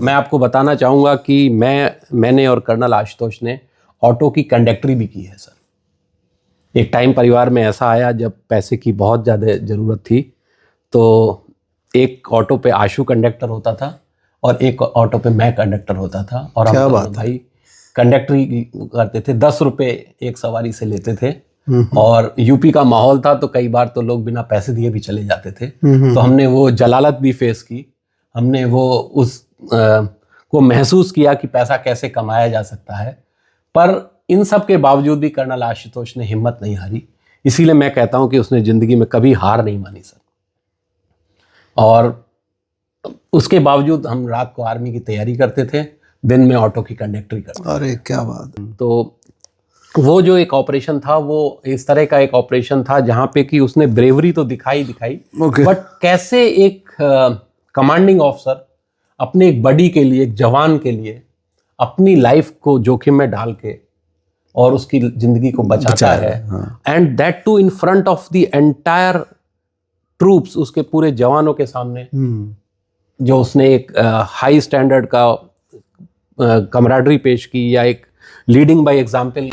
मैं आपको बताना चाहूँगा कि मैंने और कर्नल आशुतोष ने ऑटो की कंडक्टरी भी की है सर। एक टाइम परिवार में ऐसा आया जब पैसे की बहुत ज़्यादा ज़रूरत थी, तो एक ऑटो पे आशु कंडक्टर होता था और एक ऑटो पे मैं कंडक्टर होता था, और हम दोनों भाई कंडक्टरी करते थे। 10 रुपये एक सवारी से लेते थे, और यूपी का माहौल था तो कई बार तो लोग बिना पैसे दिए भी चले जाते थे। तो हमने वो जलालत भी फेस की, हमने वो उस को महसूस किया कि पैसा कैसे कमाया जा सकता है। पर इन सब के बावजूद भी कर्नल आशुतोष ने हिम्मत नहीं हारी। इसीलिए मैं कहता हूं कि उसने जिंदगी में कभी हार नहीं मानी सर। और उसके बावजूद हम रात को आर्मी की तैयारी करते थे, दिन में ऑटो की कंडक्टरी करते थे। अरे क्या बात। तो वो जो एक ऑपरेशन था, वो इस तरह का एक ऑपरेशन था जहां पे कि उसने ब्रेवरी तो दिखाई बट कैसे एक कमांडिंग ऑफिसर अपने एक बडी के लिए, एक जवान के लिए अपनी लाइफ को जोखिम में डाल के और उसकी जिंदगी को बचाता है, and that too in front of the entire troops, उसके पूरे जवानों के सामने, जो उसने एक हाई स्टैंडर्ड का कमराडरी पेश की, या एक leading by example.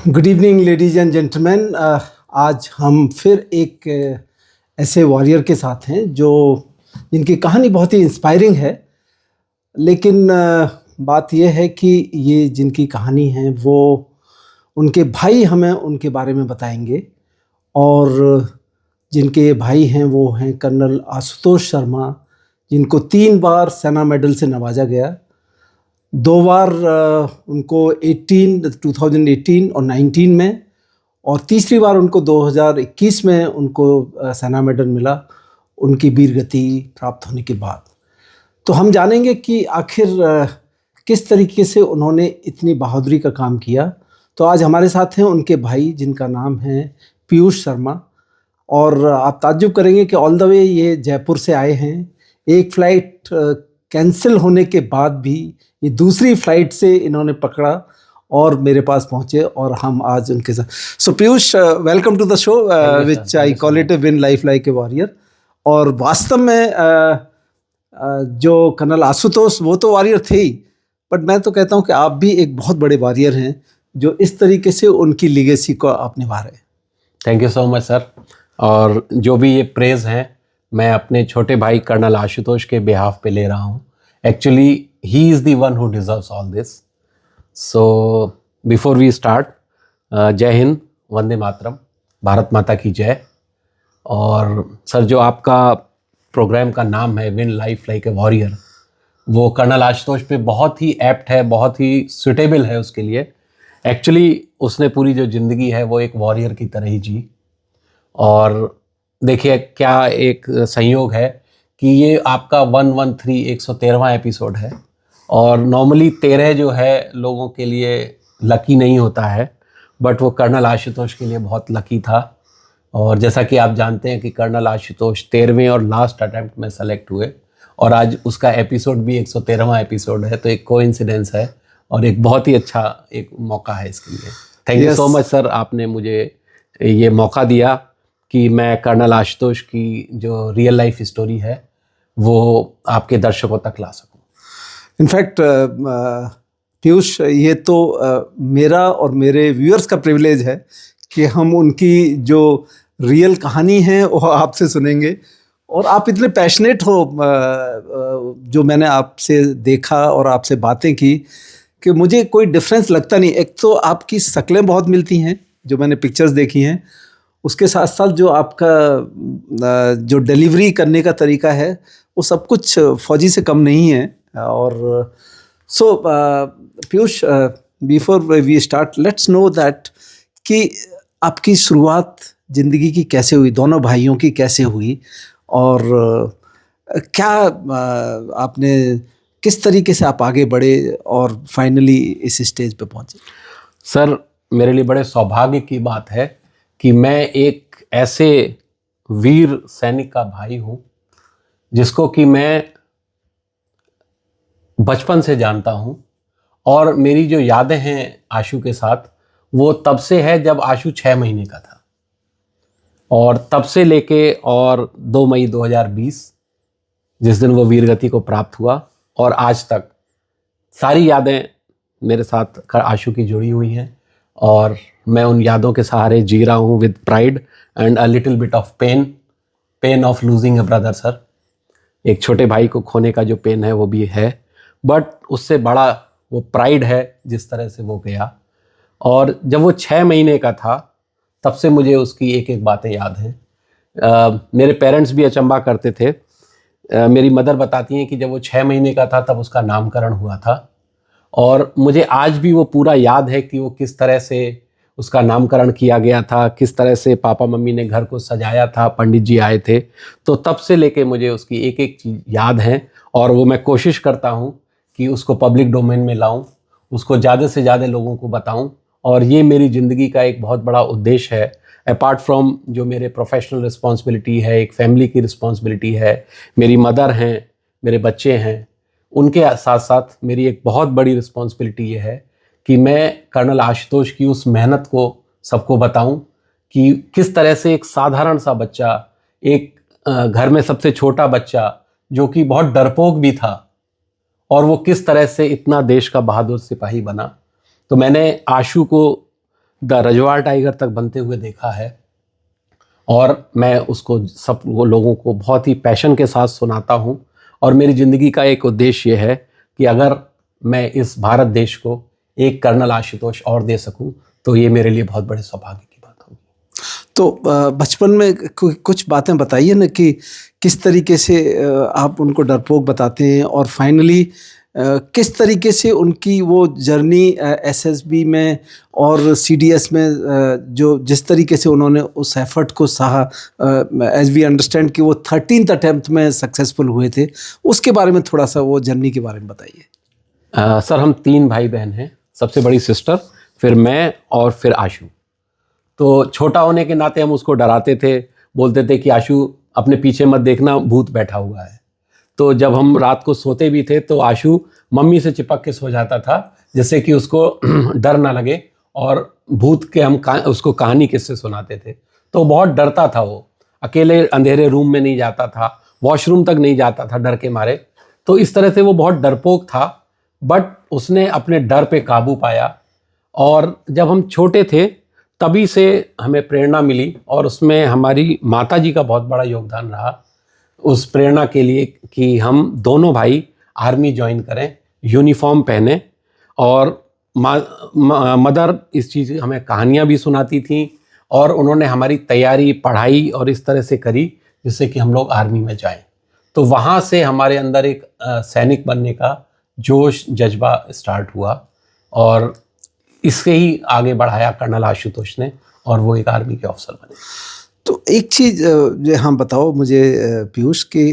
Good evening ladies and gentleman. आज हम फिर एक ऐसे वॉरियर के साथ हैं जिनकी कहानी बहुत ही इंस्पायरिंग है, लेकिन बात यह है कि ये जिनकी कहानी है वो उनके भाई हमें उनके बारे में बताएंगे। और जिनके भाई हैं वो हैं कर्नल आशुतोष शर्मा, जिनको 3 बार सेना मेडल से नवाजा गया। 2 बार उनको 2018 और 19 में, और तीसरी बार उनको 2021 में उनको सेना मेडल मिला उनकी वीर गति प्राप्त होने के बाद। तो हम जानेंगे कि आखिर किस तरीके से उन्होंने इतनी बहादुरी का काम किया। तो आज हमारे साथ हैं उनके भाई, जिनका नाम है पीयूष शर्मा। और आप ताज्जुब करेंगे कि ऑल द वे ये जयपुर से आए हैं। एक फ़्लाइट कैंसिल होने के बाद भी ये दूसरी फ़्लाइट से इन्होंने पकड़ा और मेरे पास पहुंचे, और हम आज उनके साथ। So Piyush, welcome to the show which I call it a win life like a warrior. और वास्तव में जो कर्नल आशुतोष वो तो वॉरियर थे ही, बट मैं तो कहता हूं कि आप भी एक बहुत बड़े वॉरियर हैं जो इस तरीके से उनकी लीगेसी को आप निभा रहे हैं। Thank you so much sir. और जो भी ये प्रेज है, मैं अपने छोटे भाई कर्नल आशुतोष के बिहाफ पे ले रहा हूँ। Actually he is the one who deserves all this. So before we start, Jai Hind, Vande Mataram, Bharat माता की जय। और सर, जो आपका प्रोग्राम का नाम है win life like a warrior, वो कर्नल आशुतोष पे बहुत ही एप्ट है, बहुत ही सुटेबल है उसके लिए। एक्चुअली उसने पूरी जो ज़िंदगी है वो एक वॉरियर की तरह ही जी। और देखिए क्या एक संयोग है कि ये आपका 113वां एपिसोड है, और नॉर्मली 13 जो है लोगों के लिए लकी नहीं होता है, बट वो कर्नल आशुतोष के लिए बहुत लकी था। और जैसा कि आप जानते हैं कि कर्नल आशुतोष 13वें और लास्ट अटेम्प्ट में सेलेक्ट हुए, और आज उसका एपिसोड भी 113वां एपिसोड है। तो एक कोइंसिडेंस है और एक बहुत ही अच्छा एक मौका है इसके लिए। Thank you so much sir, आपने मुझे ये मौका दिया कि मैं कर्नल आशुतोष की जो रियल लाइफ स्टोरी है वो आपके दर्शकों तक ला सकूं। इनफैक्ट पीयूष, ये तो मेरा और मेरे व्यूअर्स का प्रिविलेज है कि हम उनकी जो रियल कहानी है वो आपसे सुनेंगे। और आप इतने पैशनेट हो, जो मैंने आपसे देखा और आपसे बातें की, कि मुझे कोई डिफरेंस लगता नहीं। एक तो आपकी शक्लें बहुत मिलती हैं जो मैंने पिक्चर्स देखी हैं, उसके साथ साथ जो आपका जो डिलीवरी करने का तरीका है वो सब कुछ फौजी से कम नहीं है। और so Piyush, before we start, let's know that कि आपकी शुरुआत ज़िंदगी की कैसे हुई, दोनों भाइयों की कैसे हुई, और क्या आपने किस तरीके से आप आगे बढ़े और फाइनली इस स्टेज पे पहुंचे। सर, मेरे लिए बड़े सौभाग्य की बात है कि मैं एक ऐसे वीर सैनिक का भाई हूं जिसको कि मैं बचपन से जानता हूं, और मेरी जो यादें हैं आशु के साथ वो तब से है जब आशु 6 महीने का था। और तब से लेके और 2 मई 2020 जिस दिन वो वीरगति को प्राप्त हुआ और आज तक सारी यादें मेरे साथ आशु की जुड़ी हुई हैं और मैं उन यादों के सहारे जी रहा हूँ with pride and a little bit of pain of losing a brother sir. एक छोटे भाई को खोने का जो पेन है वो भी है, बट उससे बड़ा वो प्राइड है जिस तरह से वो गया। और जब वो 6 महीने का था तब से मुझे उसकी एक एक बातें याद हैं। मेरे पेरेंट्स भी अचंभा करते थे। मेरी मदर बताती हैं कि जब वो 6 महीने का था तब उसका नामकरण हुआ था और मुझे आज भी वो पूरा याद है कि वो किस तरह से उसका नामकरण किया गया था, किस तरह से पापा मम्मी ने घर को सजाया था, पंडित जी आए थे। तो तब से लेके मुझे उसकी एक एक चीज़ याद है और वो मैं कोशिश करता हूँ कि उसको पब्लिक डोमेन में लाऊं, उसको ज़्यादा से ज़्यादा लोगों को बताऊं। और ये मेरी ज़िंदगी का एक बहुत बड़ा उद्देश्य है, अपार्ट फ्रॉम जो मेरे प्रोफेशनल रिस्पॉन्सिबिलिटी है, एक फैमिली की रिस्पॉन्सिबिलिटी है, मेरी मदर हैं, मेरे बच्चे हैं, उनके साथ साथ मेरी एक बहुत बड़ी रिस्पॉन्सिबिलिटी ये है कि मैं कर्नल आशुतोष की उस मेहनत को सबको बताऊं कि किस तरह से एक साधारण सा बच्चा, एक घर में सबसे छोटा बच्चा जो कि बहुत डरपोक भी था और वो किस तरह से इतना देश का बहादुर सिपाही बना। तो मैंने आशु को द रजवाड़ टाइगर तक बनते हुए देखा है और मैं उसको सब वो लोगों को बहुत ही पैशन के साथ सुनाता हूँ। और मेरी ज़िंदगी का एक उद्देश्य ये है कि अगर मैं इस भारत देश को एक कर्नल आशुतोष और दे सकूं तो ये मेरे लिए बहुत बड़े सौभाग्य की बात होगी। तो बचपन में कुछ बातें बताइए ना कि किस तरीके से आप उनको डरपोक बताते हैं और फाइनली किस तरीके से उनकी वो जर्नी एसएसबी में और सीडीएस में जो जिस तरीके से उन्होंने उस एफर्ट को सहा, एज वी अंडरस्टैंड कि वो 13th अटेम्प्ट में सक्सेसफुल हुए थे, उसके बारे में थोड़ा सा वो जर्नी के बारे में बताइए। सर हम 3 भाई बहन हैं, सबसे बड़ी सिस्टर, फिर मैं और फिर आशु। तो छोटा होने के नाते हम उसको डराते थे, बोलते थे कि आशु अपने पीछे मत देखना, भूत बैठा हुआ है। तो जब हम रात को सोते भी थे तो आशु मम्मी से चिपक के सो जाता था जिससे कि उसको डर ना लगे और भूत के हम उसको कहानी किस्से सुनाते थे। तो बहुत डरता था, वो अकेले अंधेरे रूम में नहीं जाता था, वॉशरूम तक नहीं जाता था डर के मारे। तो इस तरह से वो बहुत डरपोक था, बट उसने अपने डर पे काबू पाया। और जब हम छोटे थे तभी से हमें प्रेरणा मिली और उसमें हमारी माता जी का बहुत बड़ा योगदान रहा उस प्रेरणा के लिए कि हम दोनों भाई आर्मी ज्वाइन करें, यूनिफॉर्म पहने। और मदर इस चीज़ हमें कहानियाँ भी सुनाती थी और उन्होंने हमारी तैयारी, पढ़ाई और इस तरह से करी जिससे कि हम लोग आर्मी में जाएं। तो वहाँ से हमारे अंदर एक सैनिक बनने का जोश, जज्बा स्टार्ट हुआ और इसके ही आगे बढ़ाया कर्नल आशुतोष ने और वो एक आर्मी के ऑफिसर बने। तो एक चीज़ हाँ बताओ मुझे पीयूष कि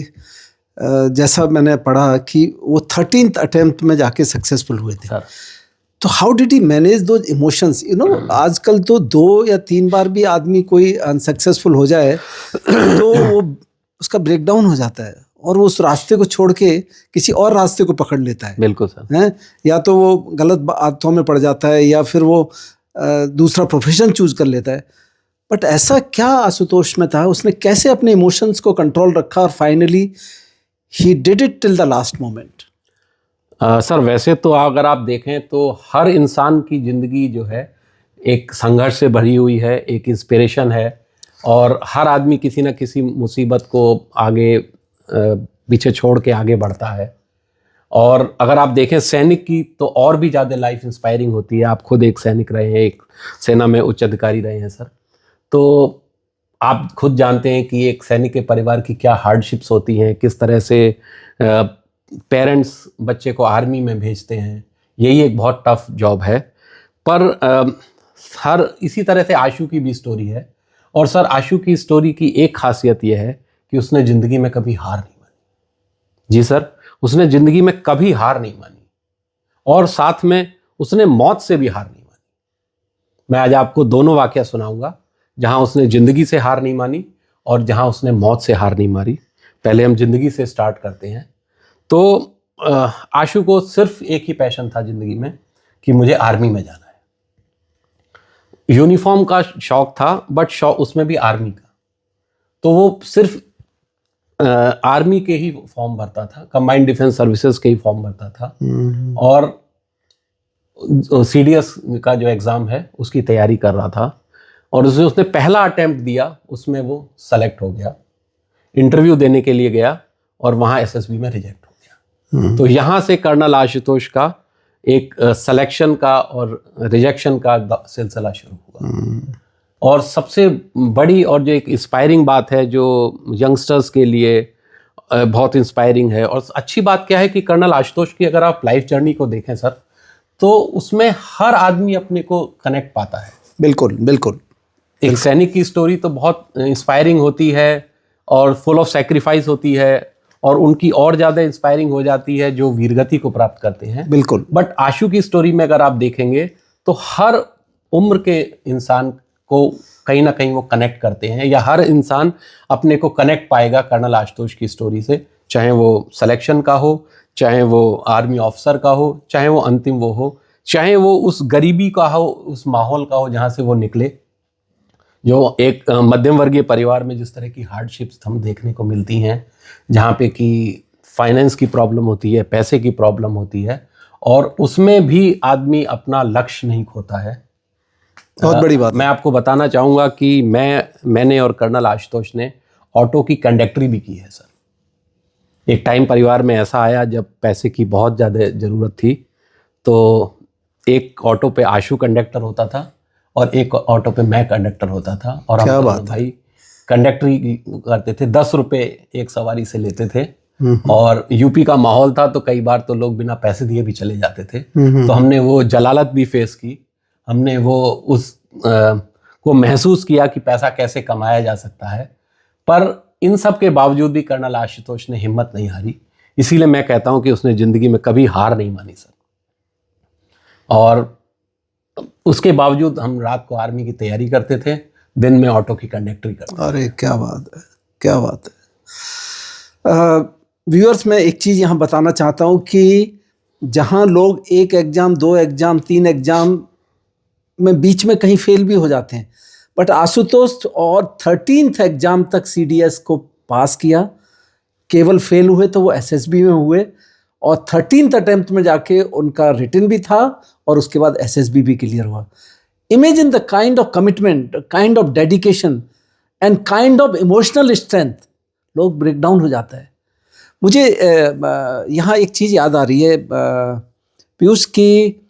जैसा मैंने पढ़ा कि वो 13th अटेम्प्ट में जाके सक्सेसफुल हुए थे, तो हाउ डिड ही मैनेज दो इमोशंस? आजकल तो 2 या 3 बार भी आदमी कोई अनसक्सेसफुल हो जाए तो वो उसका ब्रेकडाउन हो जाता है और वो उस रास्ते को छोड़ के किसी और रास्ते को पकड़ लेता है। बिल्कुल सर। हैं, या तो वो गलत आदतों में पड़ जाता है या फिर वो दूसरा प्रोफेशन चूज कर लेता है। बट ऐसा क्या आशुतोष में था? उसने कैसे अपने इमोशंस को कंट्रोल रखा और finally he did it till the last moment? Sir वैसे तो अगर आप देखें तो हर इंसान की ज़िंदगी जो है एक संघर्ष से भरी हुई है, एक इंस्पिरेशन है और हर आदमी किसी न किसी मुसीबत को आगे पीछे छोड़ के आगे बढ़ता है। और अगर आप देखें सैनिक की तो और भी ज़्यादा लाइफ इंस्पायरिंग होती है। आप खुद एक सैनिक रहे हैं, एक सेना में उच्च अधिकारी रहे हैं सर, तो आप खुद जानते हैं कि एक सैनिक के परिवार की क्या हार्डशिप्स होती हैं, किस तरह से पेरेंट्स बच्चे को आर्मी में भेजते हैं। यही एक बहुत टफ जॉब है। पर हर इसी तरह से आशु की भी स्टोरी है और सर आशु की स्टोरी की एक खासियत यह है कि उसने ज़िंदगी में कभी हार नहीं मानी। जी सर, उसने ज़िंदगी में कभी हार नहीं मानी और साथ में उसने मौत से भी हार नहीं मानी। मैं आज आपको दोनों वाकया सुनाऊंगा जहां उसने ज़िंदगी से हार नहीं मानी और जहां उसने मौत से हार नहीं मारी। पहले हम ज़िंदगी से स्टार्ट करते हैं। तो आशु को सिर्फ एक ही पैशन था ज़िंदगी में कि मुझे आर्मी में जाना है। यूनिफॉर्म का शौक था, बट शौक उसमें भी आर्मी का। तो वो सिर्फ आर्मी के ही फॉर्म भरता था, कंबाइंड डिफेंस सर्विसेज के ही फॉर्म भरता था, और सीडीएस का जो एग्ज़ाम है उसकी तैयारी कर रहा था। और उसने पहला अटेम्प्ट दिया, उसमें वो सेलेक्ट हो गया, इंटरव्यू देने के लिए गया और वहाँ एसएसबी में रिजेक्ट हो गया। तो यहाँ से कर्नल आशुतोष का एक सिलेक्शन का और रिजेक्शन का सिलसिला शुरू हुआ। और सबसे बड़ी और जो एक इंस्पायरिंग बात है जो यंगस्टर्स के लिए बहुत इंस्पायरिंग है, और अच्छी बात क्या है कि कर्नल आशुतोष की अगर आप लाइफ जर्नी को देखें सर, तो उसमें हर आदमी अपने को कनेक्ट पाता है। बिल्कुल बिल्कुल। एक सैनिक की स्टोरी तो बहुत इंस्पायरिंग होती है और फुल ऑफ सेक्रीफाइस होती है, और उनकी और ज़्यादा इंस्पायरिंग हो जाती है जो वीरगति को प्राप्त करते हैं। बिल्कुल। बट आशु की स्टोरी में अगर आप देखेंगे तो हर उम्र के इंसान को कहीं ना कहीं वो कनेक्ट करते हैं, या हर इंसान अपने को कनेक्ट पाएगा कर्नल आशुतोष की स्टोरी से, चाहे वो सिलेक्शन का हो, चाहे वो आर्मी ऑफिसर का हो, चाहे वो अंतिम वो हो, चाहे वो उस गरीबी का हो, उस माहौल का हो जहाँ से वो निकले। जो एक मध्यम वर्गीय परिवार में जिस तरह की हार्डशिप्स हम देखने को मिलती हैं, जहाँ पे कि फाइनेंस की प्रॉब्लम होती है, पैसे की प्रॉब्लम होती है, और उसमें भी आदमी अपना लक्ष्य नहीं खोता है। बहुत बड़ी बात। मैं आपको बताना चाहूँगा कि मैंने और कर्नल आशुतोष ने ऑटो की कंडक्टरी भी की है सर। एक टाइम परिवार में ऐसा आया जब पैसे की बहुत ज़्यादा ज़रूरत थी, तो एक ऑटो पे आशु कंडक्टर होता था और एक ऑटो पे मैं कंडक्टर होता था, और हम दोनों भाई कंडक्टरी करते थे। 10 रुपये एक सवारी से लेते थे, और यूपी का माहौल था तो कई बार तो लोग बिना पैसे दिए भी चले जाते थे। तो हमने वो जलालत भी फेस की, हमने वो को महसूस किया कि पैसा कैसे कमाया जा सकता है। पर इन सब के बावजूद भी कर्नल आशुतोष ने हिम्मत नहीं हारी। इसीलिए मैं कहता हूं कि उसने ज़िंदगी में कभी हार नहीं मानी सर। और उसके बावजूद हम रात को आर्मी की तैयारी करते थे, दिन में ऑटो की कंडक्टरी करते थे। अरे क्या बात है, क्या बात है। व्यूअर्स, मैं एक चीज़ यहाँ बताना चाहता हूँ कि जहाँ लोग एक एग्ज़ाम, 2 एग्ज़ाम, 3 एग्ज़ाम में बीच में कहीं फेल भी हो जाते हैं, बट आशुतोष और 13th एग्ज़ाम तक सीडीएस को पास किया। केवल फेल हुए तो वो एसएसबी में हुए, और 13th अटेम्प्ट में जाके उनका रिटन भी था, और उसके बाद एसएसबी भी क्लियर हुआ। Imagine the kind of commitment, kind of dedication and kind of emotional strength. लोग ब्रेक डाउन हो जाता है। मुझे यहाँ एक चीज़ याद आ रही है पीयूष की,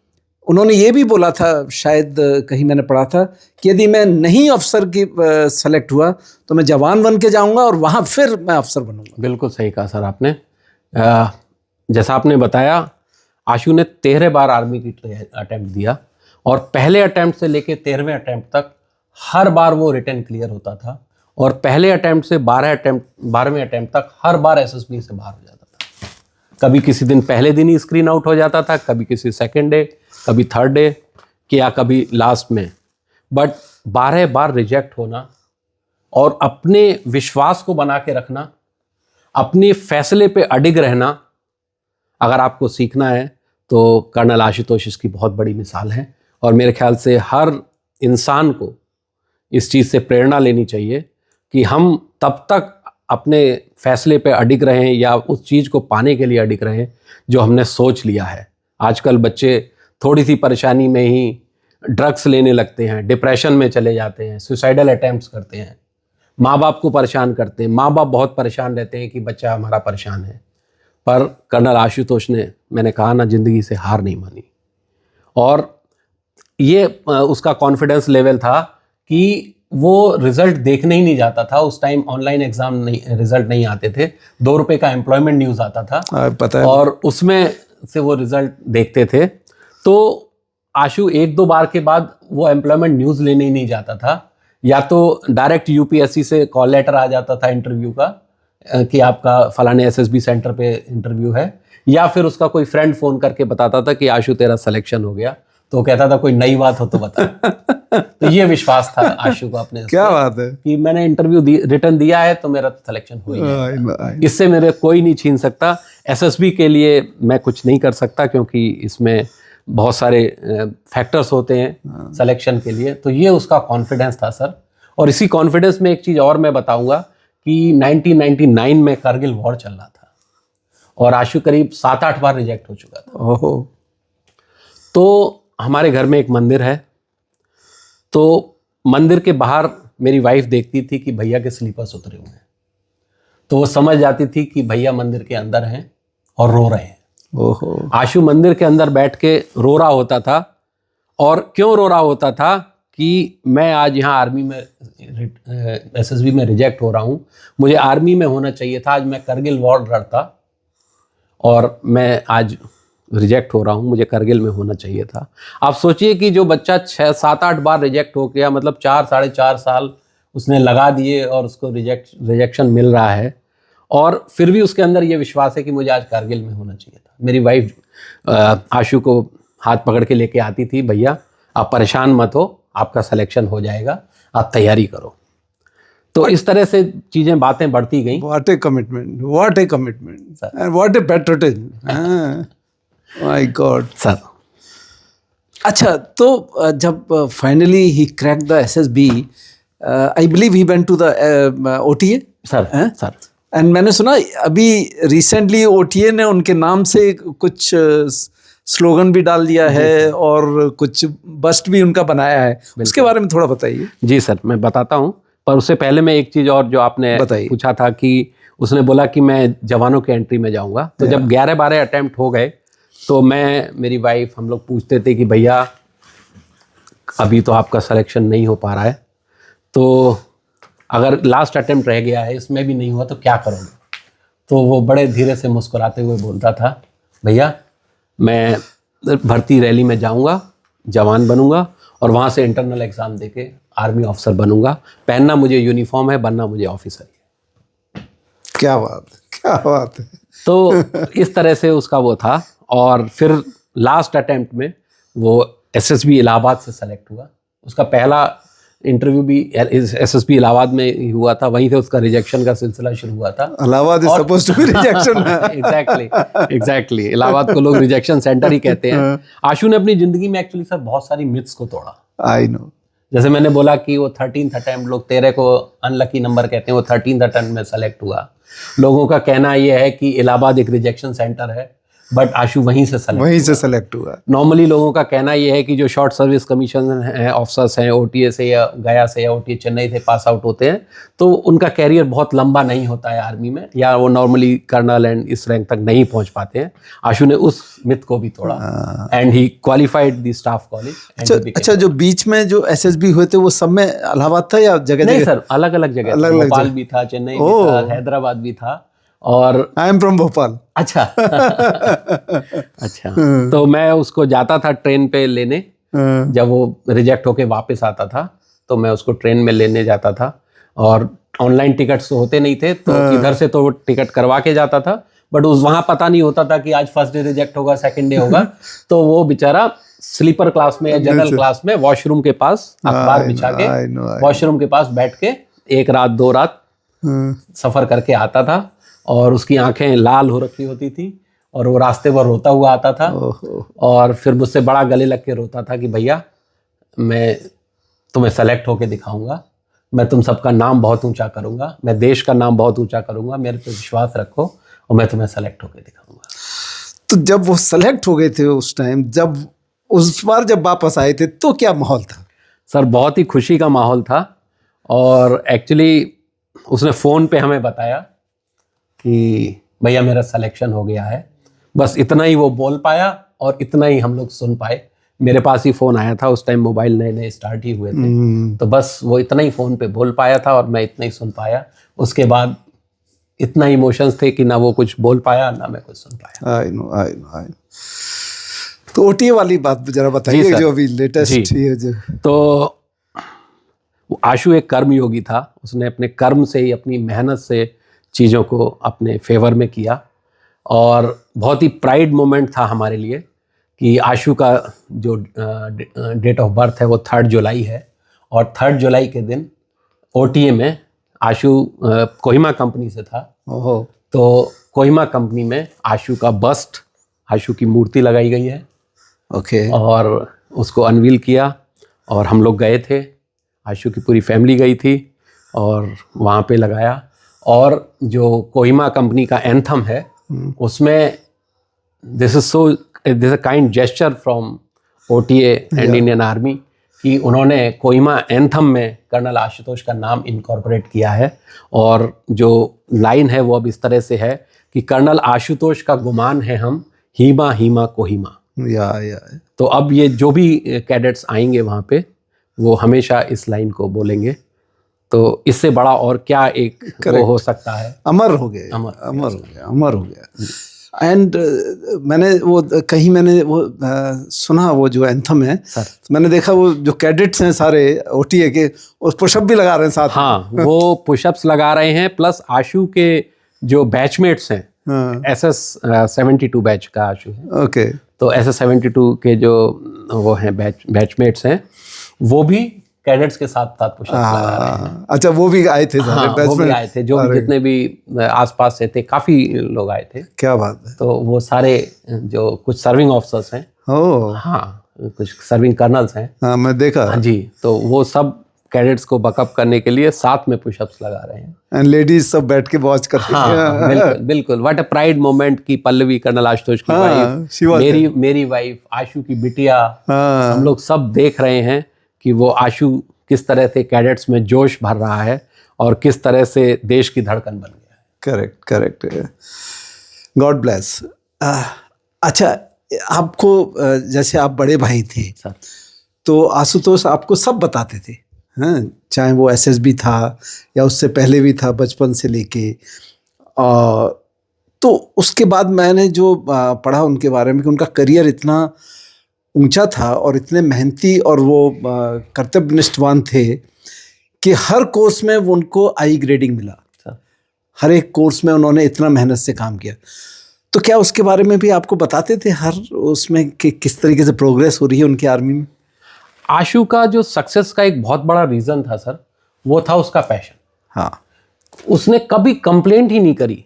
उन्होंने ये भी बोला था, शायद कहीं मैंने पढ़ा था, कि यदि मैं नहीं अफसर की सेलेक्ट हुआ तो मैं जवान बन के जाऊंगा और वहाँ फिर मैं अफसर बनूंगा। बिल्कुल सही कहा सर आपने। जैसा आपने बताया, आशु ने 13 बार आर्मी की अटेम्प्ट दिया, और पहले अटेम्प्ट से लेके 13वें अटेम्प्ट तक हर बार वो रिटन क्लियर होता था, और पहले अटेम्प्ट से 12वें अटेम्प्ट तक हर बार एसएसबी से बाहर हो जाता था। कभी किसी दिन पहले दिन ही स्क्रीन आउट हो जाता था, कभी किसी सेकेंड डे, कभी थर्ड डे, या कभी लास्ट में। बट 12 बार रिजेक्ट होना और अपने विश्वास को बना के रखना, अपने फैसले पे अडिग रहना, अगर आपको सीखना है तो कर्नल आशुतोष इसकी बहुत बड़ी मिसाल है। और मेरे ख्याल से हर इंसान को इस चीज़ से प्रेरणा लेनी चाहिए कि हम तब तक अपने फैसले पे अडिग रहें, या उस चीज़ को पाने के लिए अडिग रहें जो हमने सोच लिया है। आजकल बच्चे थोड़ी सी परेशानी में ही ड्रग्स लेने लगते हैं, डिप्रेशन में चले जाते हैं, सुसाइडल अटैम्प्ट्स करते हैं, माँ बाप को परेशान करते हैं। माँ बाप बहुत परेशान रहते हैं कि बच्चा हमारा परेशान है। पर कर्नल आशुतोष ने, मैंने कहा ना, ज़िंदगी से हार नहीं मानी, और ये उसका कॉन्फिडेंस लेवल था कि वो रिज़ल्ट देखने ही नहीं जाता था। उस टाइम ऑनलाइन एग्ज़ाम नहीं, रिज़ल्ट नहीं आते थे। 2 रुपये का एम्प्लॉयमेंट न्यूज़ आता था, पता है, और उसमें से वो रिज़ल्ट देखते थे। तो आशु 1-2 बार के बाद वो एम्प्लॉयमेंट न्यूज़ लेने ही नहीं जाता था, या तो डायरेक्ट यूपीएससी से कॉल लेटर आ जाता था इंटरव्यू का कि आपका फलाने एसएसबी सेंटर पे इंटरव्यू है, या फिर उसका कोई फ्रेंड फ़ोन करके बताता था कि आशु तेरा सिलेक्शन हो गया। तो कहता था कोई नई बात हो तो बता। तो ये विश्वास था आशु को अपने, क्या बात है, कि मैंने इंटरव्यू रिटर्न दिया है तो मेरा सिलेक्शन हो गया, इससे मेरे कोई नहीं छीन सकता। एसएसबी के लिए मैं कुछ नहीं कर सकता, क्योंकि इसमें बहुत सारे फैक्टर्स होते हैं सिलेक्शन के लिए। तो ये उसका कॉन्फिडेंस था सर। और इसी कॉन्फिडेंस में एक चीज़ और मैं बताऊंगा कि 1999 में कारगिल वॉर चल रहा था और आशु करीब 7-8 बार रिजेक्ट हो चुका था। ओहो। तो हमारे घर में एक मंदिर है, तो मंदिर के बाहर मेरी वाइफ देखती थी कि भैया के स्लीपर्स उतरे हुए हैं, तो वो समझ जाती थी कि भैया मंदिर के अंदर हैं और रो रहे हैं। ओहो। आशु मंदिर के अंदर बैठ के रो रहा होता था। और क्यों रो रहा होता था कि मैं आज यहाँ आर्मी में एसएसबी में रिजेक्ट हो रहा हूँ, मुझे आर्मी में होना चाहिए था, आज मैं करगिल वॉर लड़ता और मैं आज रिजेक्ट हो रहा हूँ, मुझे करगिल में होना चाहिए था। आप सोचिए कि जो बच्चा 6-7-8 बार रिजेक्ट हो गया, मतलब 4-4.5 साल उसने लगा दिए और उसको रिजेक्शन मिल रहा है, और फिर भी उसके अंदर ये विश्वास है कि मुझे आज कारगिल में होना चाहिए था। मेरी वाइफ आशु को हाथ पकड़ के लेके आती थी, भैया आप परेशान मत हो, आपका सिलेक्शन हो जाएगा, आप तैयारी करो। तो इस तरह से चीज़ें बातें बढ़ती गई। What a commitment, what a commitment, and what a patriotism. My God. Sir, अच्छा, तो जब finally he crack the SSB, I believe he went to the OTA sir, sir, and मैंने सुना अभी रिसेंटली ओटीए ने उनके नाम से कुछ स्लोगन भी डाल दिया है और कुछ बस्ट भी उनका बनाया है, उसके बारे में थोड़ा बताइए। जी सर, मैं बताता हूँ, पर उससे पहले मैं एक चीज़ और जो आपने बताइए। पूछा था कि उसने बोला कि मैं जवानों के एंट्री में जाऊँगा, तो जब 11-12 अटैम्प्ट हो गए तो मैं, मेरी वाइफ, हम लोग पूछते थे कि भैया अभी तो आपका सिलेक्शन नहीं हो पा रहा है, तो अगर लास्ट अटेम्प्ट रह गया है, इसमें भी नहीं हुआ तो क्या करोगे? तो वो बड़े धीरे से मुस्कुराते हुए बोलता था, भैया मैं भर्ती रैली में जाऊंगा, जवान बनूंगा और वहाँ से इंटरनल एग्ज़ाम देके आर्मी ऑफिसर बनूंगा, पहनना मुझे यूनिफॉर्म है, बनना मुझे ऑफिसर है। क्या बात, क्या बात है। तो इस तरह से उसका वो था। और फिर लास्ट अटेम्प्ट में वो एसएसबी इलाहाबाद से सेलेक्ट हुआ। उसका पहला इंटरव्यू भी एसएसबी इलाहाबाद में ही हुआ था, वहीं से उसका रिजेक्शन का सिलसिला शुरू हुआ था। Allahabad is supposed to be rejection. Exactly, Allahabad को लोग रिजेक्शन सेंटर ही कहते हैं। आशु ने अपनी जिंदगी में एक्चुअली सर बहुत सारी मिथ्स को तोड़ा। I know. जैसे मैंने बोला कि वो 13th अटेम्प्ट, लोग 13 को अनलकी नंबर कहते हैं, वो 13th अटेम्प्ट में सेलेक्ट हुआ। लोगों का कहना ये है कि इलाहाबाद एक रिजेक्शन सेंटर है, बट आशु वहीं से सेलेक्ट हुआ। नॉर्मली लोगों का कहना ये है कि जो शॉर्ट सर्विस कमीशन हैं, ऑफिसर्स हैं, ओटीए से या गया से या ओटीए चेन्नई से पास आउट होते हैं, तो उनका कैरियर बहुत लंबा नहीं होता है आर्मी में, या वो नॉर्मली कर्नल एंड इस रैंक तक नहीं पहुंच पाते हैं। आशु ने उस मिथ को भी तोड़ा and he qualified the staff college. अच्छा, जो बीच में जो एसएसबी हुए थे वो सब में इलाहाबाद था या जगह? नहीं सर, अलग अलग जगह, भोपाल भी था, चेन्नई भी था, हैदराबाद भी था। और आई एम फ्रॉम भोपाल। अच्छा अच्छा, तो मैं उसको जाता था ट्रेन पे लेने, जब वो रिजेक्ट होके वापस आता था तो मैं उसको ट्रेन में लेने जाता था। और ऑनलाइन टिकट्स तो होते नहीं थे, तो इधर से तो वो टिकट करवा के जाता था, बट उस वहाँ पता नहीं होता था कि आज फर्स्ट डे रिजेक्ट होगा, सेकंड डे होगा। तो वो बेचारा स्लीपर क्लास में या जनरल क्लास में वॉशरूम के पास अखबार बिछा के वॉशरूम के पास बैठ के 1 रात 2 रात सफ़र करके आता था, और उसकी आंखें लाल हो रखी होती थी और वो रास्ते पर रोता हुआ आता था। और फिर मुझसे बड़ा गले लग के रोता था कि भैया मैं तुम्हें सेलेक्ट होके दिखाऊंगा, मैं तुम सबका नाम बहुत ऊंचा करूंगा, मैं देश का नाम बहुत ऊंचा करूंगा, मेरे पे विश्वास रखो और मैं तुम्हें सेलेक्ट होके दिखाऊंगा। तो जब वो सेलेक्ट हो गए थे उस टाइम, जब उस बार जब वापस आए थे तो क्या माहौल था? सर बहुत ही खुशी का माहौल था। और एक्चुअली उसने फ़ोन पे हमें बताया कि भैया मेरा सिलेक्शन हो गया है, बस इतना ही वो बोल पाया और इतना ही हम लोग सुन पाए। मेरे पास ही फ़ोन आया था, उस टाइम मोबाइल नए नए स्टार्ट ही हुए थे, तो बस वो इतना ही फ़ोन पे बोल पाया था और मैं इतना ही सुन पाया। उसके बाद इतना इमोशंस थे कि ना वो कुछ बोल पाया ना मैं कुछ सुन पाया। I know. तो ओटीए वाली बात जरा बताइए, जो अभी लेटेस्ट है जो। तो आशु एक कर्मयोगी था, उसने अपने कर्म से ही, अपनी मेहनत से चीज़ों को अपने फेवर में किया। और बहुत ही प्राइड मोमेंट था हमारे लिए कि आशु का जो डेट ऑफ बर्थ है वो 3 जुलाई है, और 3 जुलाई के दिन ओटीए में आशु कोहिमा कंपनी से था। तो कोहिमा कंपनी में आशु का बस्ट, आशु की मूर्ति लगाई गई है। और उसको अनवील किया और हम लोग गए थे, आशु की पूरी फैमिली गई थी और वहाँ पे लगाया। और जो कोहिमा कंपनी का एंथम है उसमें this is a kind gesture from OTA and Indian army कि उन्होंने कोहिमा एंथम में कर्नल आशुतोष का नाम इनकॉर्पोरेट किया है। और जो लाइन है वो अब इस तरह से है कि कर्नल आशुतोष का गुमान है हम, हीमा हीमा कोहिमा। या तो अब ये जो भी कैडेट्स आएंगे वहाँ पे वो हमेशा इस लाइन को बोलेंगे। तो इससे बड़ा और क्या एक वो हो सकता है। अमर हो गए, अमर हो गया। एंड मैंने वो सुना, वो जो एंथम है सर, मैंने देखा वो जो कैडेट्स हैं सारे ओटीए के, उस पुशअप भी लगा रहे हैं साथ। हाँ, वो पुशअप्स लगा रहे हैं, प्लस आशु के जो बैचमेट्स हैं, SS 72 बैच का आशु है। ओके। तो SS 72 के जो वो हैं बैचमेट्स हैं, वो भी कैडेट्स के साथ साथ पुशअप्स लगा रहे हैं। अच्छा, वो भी आए थे सारे? हाँ, वो भी आए थे, जो भी जितने भी आसपास से थे, काफी लोग आए थे। क्या बात है। तो वो सारे जो कुछ सर्विंग ऑफिसर्स हैं, हाँ, कुछ सर्विंग कर्नल्स हैं, हाँ मैं देखा। हाँ जी, तो वो सब कैडेट्स को बकअप करने के लिए साथ में पुशअप्स लगा रहे हैं। एंड लेडीज सब बैठ के वॉच कर रही हैं। हाँ, बिल्कुल बिल्कुल। व्हाट अ प्राइड मोमेंट की पल्लवी कर्नल आशुतोष की वाइफ, मेरी वाइफ, आशु की बिटिया, हम लोग सब देख रहे हैं कि वो आशु किस तरह से कैडेट्स में जोश भर रहा है और किस तरह से देश की धड़कन बन गया है। करेक्ट। God bless. अच्छा, आपको जैसे आप बड़े भाई थे सर, तो आशुतोष आपको सब बताते थे, हाँ, चाहे वो एसएसबी था या उससे पहले भी था, बचपन से लेके। तो उसके बाद मैंने जो पढ़ा उनके बारे में कि उनका करियर इतना ऊंचा था और इतने मेहनती और वो कर्तव्यनिष्ठवान थे कि हर कोर्स में वो उनको आई ग्रेडिंग मिला। हर एक कोर्स में उन्होंने इतना मेहनत से काम किया। तो क्या उसके बारे में भी आपको बताते थे हर उसमें कि किस तरीके से प्रोग्रेस हो रही है उनकी आर्मी में? आशु का जो सक्सेस का एक बहुत बड़ा रीजन था सर, वो था उसका पैशन। हाँ, उसने कभी कंप्लेंट ही नहीं करी।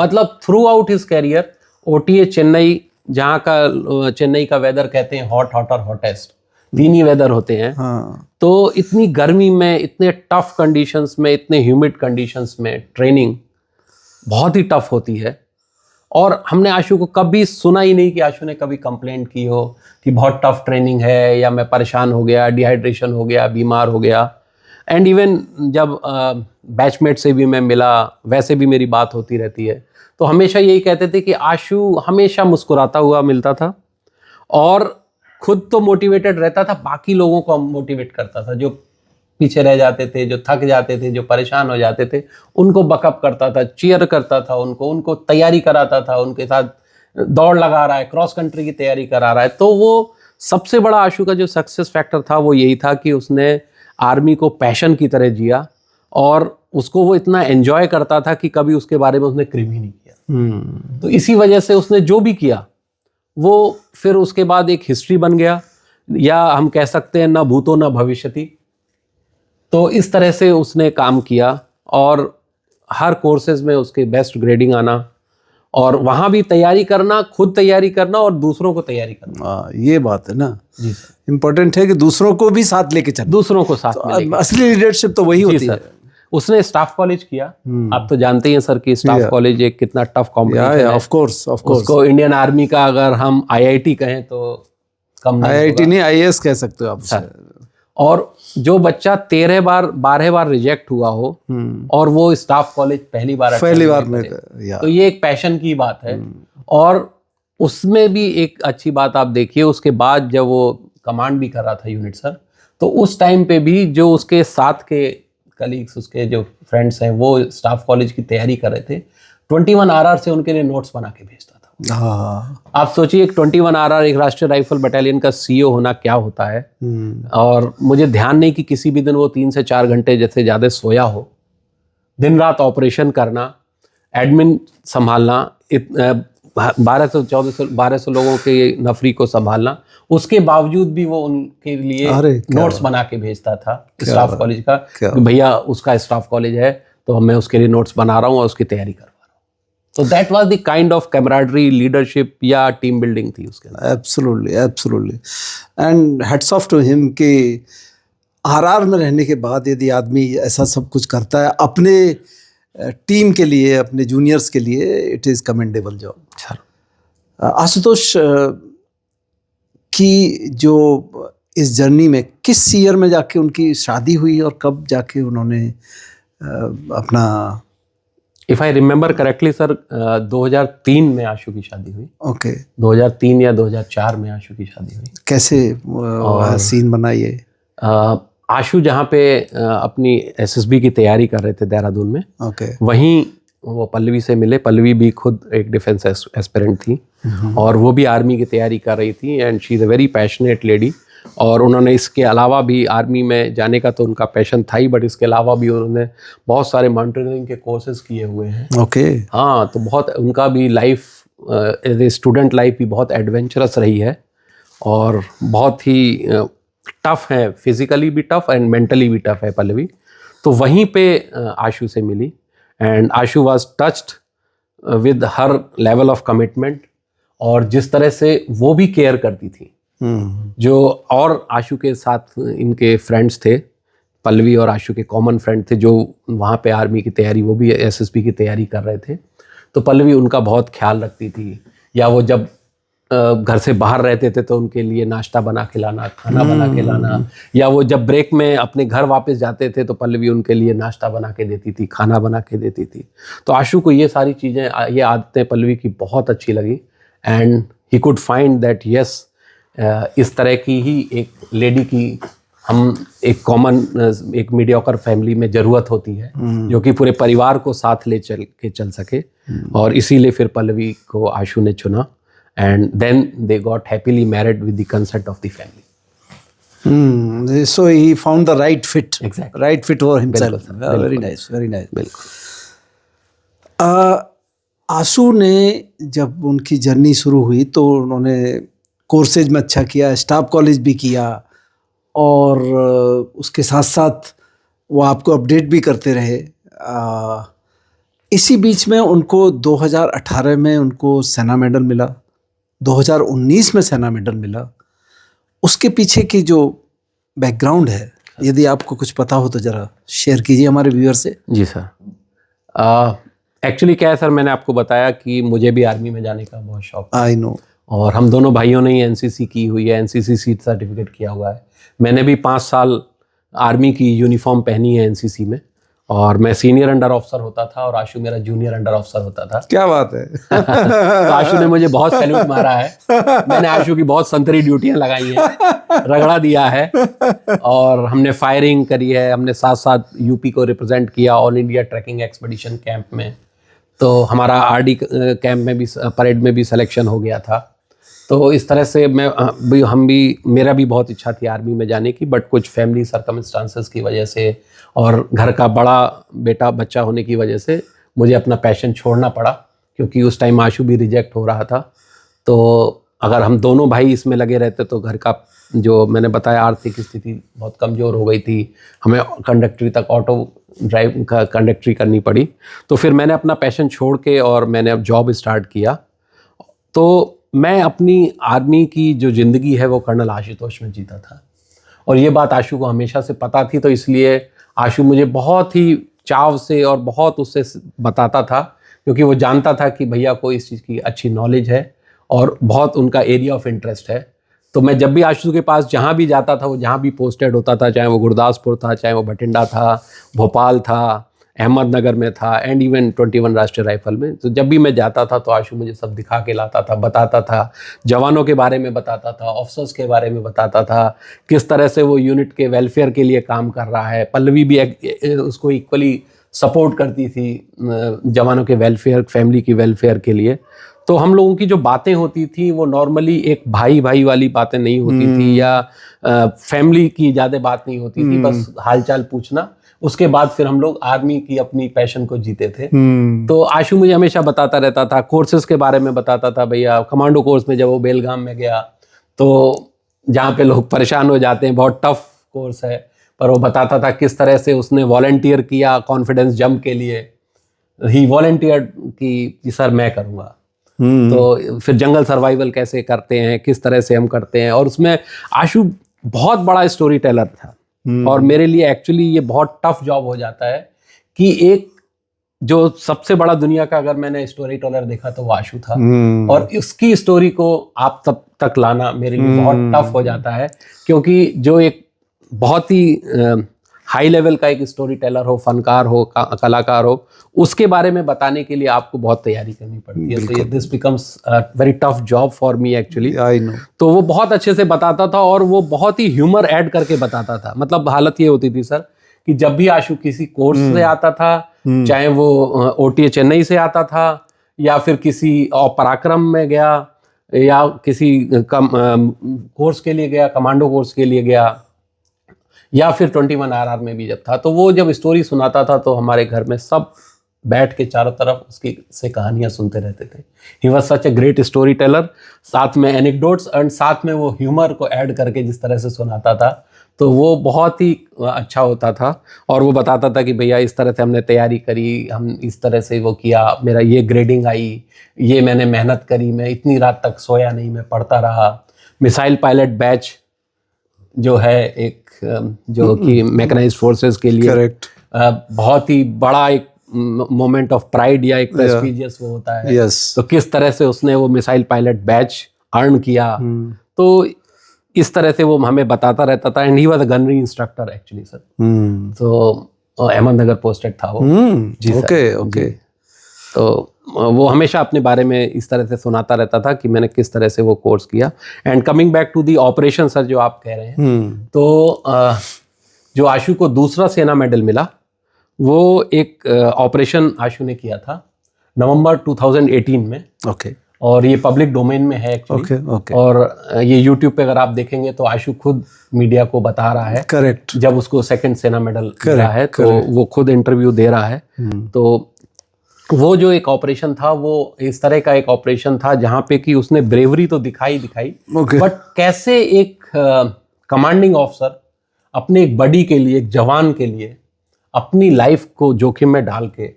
मतलब throughout his career, OTA Chennai, जहाँ का चेन्नई का वेदर कहते हैं हॉट, हॉट और हॉटेस्ट, तीन ही वेदर होते हैं। तो इतनी गर्मी में, इतने टफ कंडीशंस में, इतने ह्यूमिड कंडीशंस में ट्रेनिंग बहुत ही टफ होती है। और हमने आशु को कभी सुना ही नहीं कि आशु ने कभी कंप्लेंट की हो कि बहुत टफ ट्रेनिंग है, या मैं परेशान हो गया, डिहाइड्रेशन हो गया, बीमार हो गया। एंड इवन जब बैचमेट से भी मैं मिला, वैसे भी मेरी बात होती रहती है, तो हमेशा यही कहते थे कि आशु हमेशा मुस्कुराता हुआ मिलता था और खुद तो मोटिवेटेड रहता था, बाकी लोगों को मोटिवेट करता था। जो पीछे रह जाते थे, जो थक जाते थे, जो परेशान हो जाते थे, उनको बकअप करता था, चीयर करता था, उनको तैयारी कराता था, उनके साथ दौड़ लगा रहा है, क्रॉस कंट्री की तैयारी करा रहा है। तो वो सबसे बड़ा आशु का जो सक्सेस फैक्टर था वो यही था कि उसने आर्मी को पैशन की तरह जिया और उसको वो इतना एंजॉय करता था कि कभी उसके बारे में उसने क्रिम ही नहीं किया। तो इसी वजह से उसने जो भी किया वो फिर उसके बाद एक हिस्ट्री बन गया, या हम कह सकते हैं न भूतो न भविष्यति। तो इस तरह से उसने काम किया और हर कोर्सेज में उसके बेस्ट ग्रेडिंग आना, और वहाँ भी तैयारी करना, खुद तैयारी करना और दूसरों को तैयारी करना। ये बात है ना जी सर, इम्पोर्टेंट है कि दूसरों को भी साथ लेके चलना, दूसरों को साथ में लेके। असली लीडरशिप तो वही होती है। उसने स्टाफ कॉलेज किया। आप तो जानते ही हैं सर कि स्टाफ कॉलेज एक कितना टफ कॉम्पिटिशन है। ऑफ कोर्स उसको इंडियन आर्मी का अगर हम IIT कहें तो कम नहीं, IIT नहीं IAS कह सकते हो आप। और जो बच्चा 12 बार रिजेक्ट हुआ हो और वो स्टाफ कॉलेज पहली बार में, तो ये एक पैशन की बात है। और उसमें भी एक अच्छी बात आप देखिए, उसके बाद जब वो कमांड भी कर रहा था यूनिट सर, तो उस टाइम पे भी जो उसके साथ के कलीग्स, उसके जो फ्रेंड्स हैं, वो स्टाफ कॉलेज की तैयारी कर रहे थे, 21 RR से उनके लिए नोट्स बना के भेजता था। आप सोचिए, एक 21 RR, एक राष्ट्रीय राइफल बटालियन का CEO होना क्या होता है। और मुझे ध्यान नहीं कि किसी भी दिन वो 3 से 4 घंटे जैसे ज़्यादा सोया हो। दिन रात ऑपरेशन करना, एडमिन संभालना, 1200 लोगों के नफरी को संभालना, उसके बावजूद भी वो उनके लिए नोट्स बना के भेजता था स्टाफ कॉलेज का, कि भैया उसका स्टाफ कॉलेज है तो मैं उसके लिए नोट्स बना रहा हूँ और उसकी तैयारी करवा रहा हूँ। तो that was the kind of camaraderie, leadership या टीम बिल्डिंग थी उसके अंदर। Absolutely and hats off to him कि RR में रहने के बाद यदि आदमी ऐसा सब कुछ करता है, अपने टीम के लिए, अपने जूनियर्स के लिए it is commendable job. Sir Ashutosh की जो इस जर्नी में किस ईयर में जाके उनकी शादी हुई और कब जाके उन्होंने अपना, if I remember correctly sir 2003 में आशु की शादी हुई। ओके 2003 या 2004 में आशु की शादी हुई। कैसे सीन बना ये? आशु जहाँ पे अपनी एसएसबी की तैयारी कर रहे थे देहरादून में, ओके वहीं वो पल्लवी से मिले। पल्लवी भी खुद एक डिफेंस एस्पिरेंट थी और वो भी आर्मी की तैयारी कर रही थी, and she is a very passionate lady. और उन्होंने इसके अलावा भी आर्मी में जाने का तो उनका पैशन था ही, बट इसके अलावा भी उन्होंने बहुत सारे माउंटेनियरिंग के कोर्सेज किए हुए हैं। ओके हाँ, तो बहुत उनका भी life as a student life भी बहुत एडवेंचरस रही है और बहुत ही टफ है, फिजिकली भी टफ एंड मेंटली भी टफ है पल्लवी। तो वहीं पे आशु से मिली, and Ashu was touched with her level of commitment, और जिस तरह से वो भी केयर करती थी। जो और आशु के साथ इनके फ्रेंड्स थे, पल्लवी और आशु के कॉमन फ्रेंड थे जो वहाँ पे आर्मी की तैयारी, वो भी एसएसबी की तैयारी कर रहे थे। तो पल्लवी उनका बहुत ख्याल रखती थी, या वो जब घर से बाहर रहते थे तो उनके लिए नाश्ता बना के लाना, खाना बना के लाना, या वो जब ब्रेक में अपने घर वापस जाते थे तो पल्लवी उनके लिए नाश्ता बना के देती थी, खाना बना के देती थी। तो आशु को ये सारी चीज़ें, ये आदतें पल्लवी की बहुत अच्छी लगी, and he could find that yes, इस तरह की ही एक लेडी की हम एक कॉमन, एक मीडियोकर फैमिली में ज़रूरत होती है, जो कि पूरे परिवार को साथ ले चल सके। और इसीलिए फिर पल्लवी को आशु ने चुना, and then they got happily married with the consent of the family. So he found the right fit. Exactly. Right fit for himself. बिल्कुल, Very nice, very nice. बिल्कुल। आशु ने जब उनकी जर्नी शुरू हुई तो उन्होंने कोर्सेज में अच्छा किया, स्टाफ कॉलेज भी किया, और उसके साथ साथ वो आपको अपडेट भी करते रहे। इसी बीच में उनको 2018 में उनको सेना मेडल मिला, 2019 में सेना मेडल मिला। उसके पीछे की जो बैकग्राउंड है, यदि आपको कुछ पता हो तो ज़रा शेयर कीजिए हमारे व्यूअर से। जी सर, एक्चुअली क्या है सर, मैंने आपको बताया कि मुझे भी आर्मी में जाने का बहुत शौक है। I know. और हम दोनों भाइयों ने ही एनसीसी की हुई है, एनसीसी सीट सर्टिफिकेट किया हुआ है। मैंने भी 5 साल आर्मी की यूनिफॉर्म पहनी है एनसीसी में, और मैं सीनियर अंडर ऑफिसर होता था और आशु मेरा जूनियर अंडर ऑफिसर होता था। क्या बात है। तो आशु ने मुझे बहुत सैल्यूट मारा है, मैंने आशु की बहुत संतरी ड्यूटियां लगाई हैं, रगड़ा दिया है, और हमने फायरिंग करी है। हमने साथ साथ यूपी को रिप्रेजेंट किया all India trekking expedition camp में। तो हमारा आरडी कैंप में भी, परेड में भी सिलेक्शन हो गया था। तो इस तरह से मेरा भी बहुत इच्छा थी आर्मी में जाने की, बट कुछ फैमिली सर्कमस्टांसेस की वजह से और घर का बड़ा बच्चा होने की वजह से मुझे अपना पैशन छोड़ना पड़ा, क्योंकि उस टाइम आशु भी रिजेक्ट हो रहा था। तो अगर हम दोनों भाई इसमें लगे रहते तो घर का, जो मैंने बताया, आर्थिक स्थिति बहुत कमज़ोर हो गई थी, हमें कंडक्टरी तक, ऑटो ड्राइव का कंडक्टरी करनी पड़ी। तो फिर मैंने अपना पैशन छोड़ के और मैंने अब जॉब स्टार्ट किया। तो मैं अपनी आर्मी की जो ज़िंदगी है वो कर्नल आशुतोष में जीता था, और ये बात आशु को हमेशा से पता थी। तो इसलिए आशु मुझे बहुत ही चाव से और बहुत उससे बताता था, क्योंकि वो जानता था कि भैया को इस चीज़ की अच्छी नॉलेज है और बहुत उनका एरिया ऑफ इंटरेस्ट है। तो मैं जब भी आशु के पास जहाँ भी जाता था, वो जहाँ भी पोस्टेड होता था, चाहे वो गुरदासपुर था, चाहे वो भटिंडा था, भोपाल था, अहमदनगर में था, एंड इवन 21 राष्ट्रीय राइफल में, तो जब भी मैं जाता था तो आशु मुझे सब दिखा के लाता था, बताता था, जवानों के बारे में बताता था, ऑफिसर्स के बारे में बताता था, किस तरह से वो यूनिट के वेलफेयर के लिए काम कर रहा है। पल्लवी भी उसको इक्वली सपोर्ट करती थी जवानों के वेलफेयर, फैमिली की वेलफेयर के लिए। तो हम लोगों की जो बातें होती थी वो नॉर्मली एक भाई भाई वाली बातें नहीं होती थी, या फैमिली की ज़्यादा बात नहीं होती थी, बस हालचाल पूछना। उसके बाद फिर हम लोग आर्मी की अपनी पैशन को जीते थे। तो आशु मुझे हमेशा बताता रहता था, कोर्सेज के बारे में बताता था। भैया कमांडो कोर्स में जब वो बेलगाम में गया, तो जहाँ पे लोग परेशान हो जाते हैं, बहुत टफ कोर्स है, पर वो बताता था किस तरह से उसने वॉलंटियर किया कॉन्फिडेंस जंप के लिए। ही वॉलंटियर कि सर मैं करूँगा। तो फिर जंगल सर्वाइवल कैसे करते हैं, किस तरह से हम करते हैं, और उसमें आशु बहुत बड़ा स्टोरी टेलर था। और मेरे लिए एक्चुअली ये बहुत टफ जॉब हो जाता है कि एक जो सबसे बड़ा दुनिया का अगर मैंने स्टोरी टेलर देखा तो वो आशु था। और इसकी स्टोरी को आप तब तक लाना मेरे लिए बहुत टफ हो जाता है, क्योंकि जो एक बहुत ही हाई लेवल का एक स्टोरी टेलर हो, फनकार हो, कलाकार हो, उसके बारे में बताने के लिए आपको बहुत तैयारी करनी पड़ती है। So this becomes very tough job for me actually. I know. तो वो बहुत अच्छे से बताता था और वो बहुत ही ह्यूमर ऐड करके बताता था। मतलब हालत ये होती थी सर कि जब भी आशु किसी कोर्स से आता था, चाहे वो ओटीए चेन्नई से आता था या फिर किसी पराक्रम में गया या किसी कोर्स के लिए गया, कमांडो कोर्स के लिए गया, या फिर 21 RR में भी जब था, तो वो जब स्टोरी सुनाता था तो हमारे घर में सब बैठ के चारों तरफ उसकी से कहानियां सुनते रहते थे। He was such a great story teller, साथ में एनेक्डोट्स एंड साथ में वो ह्यूमर को ऐड करके जिस तरह से सुनाता था तो वो बहुत ही अच्छा होता था। और वो बताता था कि भैया इस तरह से हमने तैयारी करी, हम इस तरह से वो किया, मेरा ये ग्रेडिंग आई, ये मैंने मेहनत करी, मैं इतनी रात तक सोया नहीं, मैं पढ़ता रहा। मिसाइल पायलट बैच जो है एक जो कि मैकेनाइज्ड फोर्सेस के लिए करेक्ट बहुत ही बड़ा एक मोमेंट ऑफ प्राइड या एक प्रेस्टिजियस वो होता है। तो किस तरह से उसने वो मिसाइल पायलट बैच अर्न किया, तो इस तरह से वो हमें बताता रहता था। And he was a gunnery instructor actually sir. तो अहमदनगर पोस्टेड था वो। जी सर। Okay okay. तो वो हमेशा अपने बारे में इस तरह से सुनाता रहता था कि मैंने किस तरह से वो कोर्स किया। And coming back to the operation sir जो आप कह रहे हैं, तो जो आशु को दूसरा सेना मेडल मिला वो एक ऑपरेशन आशु ने किया था नवंबर 2018 में। ओके। और ये पब्लिक डोमेन में है एक्चुअली। और ये यूट्यूब पे अगर आप देखेंगे तो आशु खुद मीडिया को बता रहा है। करेक्ट। जब उसको सेकंड सेना मेडल मिला है तो वो खुद इंटरव्यू दे रहा है। तो वो जो एक ऑपरेशन था वो इस तरह का एक ऑपरेशन था जहां पे कि उसने ब्रेवरी तो दिखाई बट कैसे एक कमांडिंग ऑफिसर अपने एक बडी के लिए, एक जवान के लिए अपनी लाइफ को जोखिम में डाल के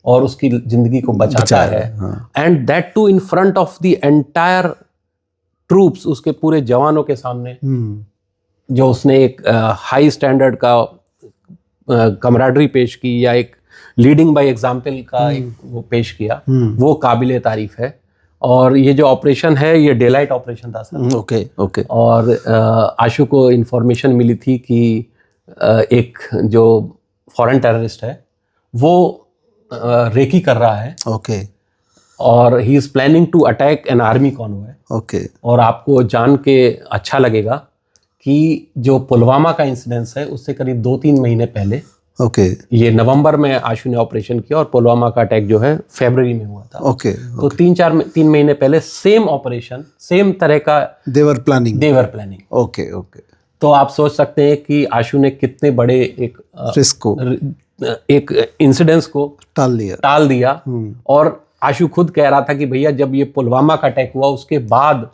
और उसकी जिंदगी को बचाता है। And that too in front of the entire troops, उसके पूरे जवानों के सामने जो उसने एक हाई स्टैंडर्ड का कमराडरी पेश की या एक लीडिंग बाय एग्जाम्पल का एक वो पेश किया, वो काबिले तारीफ है। और ये जो ऑपरेशन है ये डेलाइट ऑपरेशन था सर। Okay okay. और आशु को इन्फॉर्मेशन मिली थी कि एक जो फॉरेन टेररिस्ट है वो रेकी कर रहा है। ओके। और he is planning to attack an army convoy. Okay. और आपको जान के अच्छा लगेगा कि जो पुलवामा का इंसिडेंस है उससे करीब 2-3 महीने पहले, ओके, ये नवंबर में आशु ने ऑपरेशन किया और पुलवामा का अटैक जो है फरवरी में हुआ था। ओके। तो 3 महीने पहले सेम ऑपरेशन, सेम तरह का देवर प्लानिंग। Okay okay. तो आप सोच सकते हैं कि आशु ने कितने बड़े एक रिस्क को, एक इंसिडेंस को टाल दिया। और आशु खुद कह रहा था कि भैया जब ये पुलवामा का अटैक हुआ उसके बाद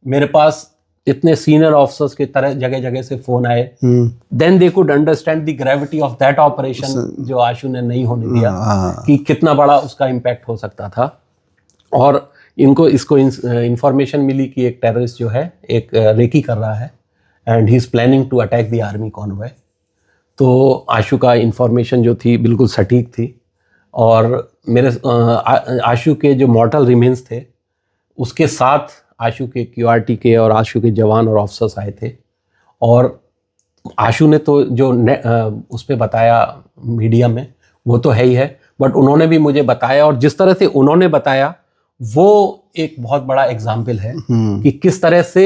मेरे पास इतने सीनियर ऑफिसर्स के तरह जगह जगह से फोन आए, then they could understand the gravity of that operation जो आशु ने नहीं होने दिया, कि कितना बड़ा उसका इम्पैक्ट हो सकता था। और इसको इंफॉर्मेशन मिली कि एक टेररिस्ट जो है एक रेकी कर रहा है and he is planning to attack the army convoy. तो आशु का इंफॉर्मेशन जो थी बिल्कुल सटीक थी। और मेरे आशु के जो मॉर्टल रिमेन्स थे उसके साथ आशु के क्यूआरटी के और आशु के जवान और ऑफिसर्स आए थे। और आशु ने तो जो उस पर बताया मीडिया में वो तो है ही है, बट उन्होंने भी मुझे बताया और जिस तरह से उन्होंने बताया वो एक बहुत बड़ा एग्जाम्पल है कि किस तरह से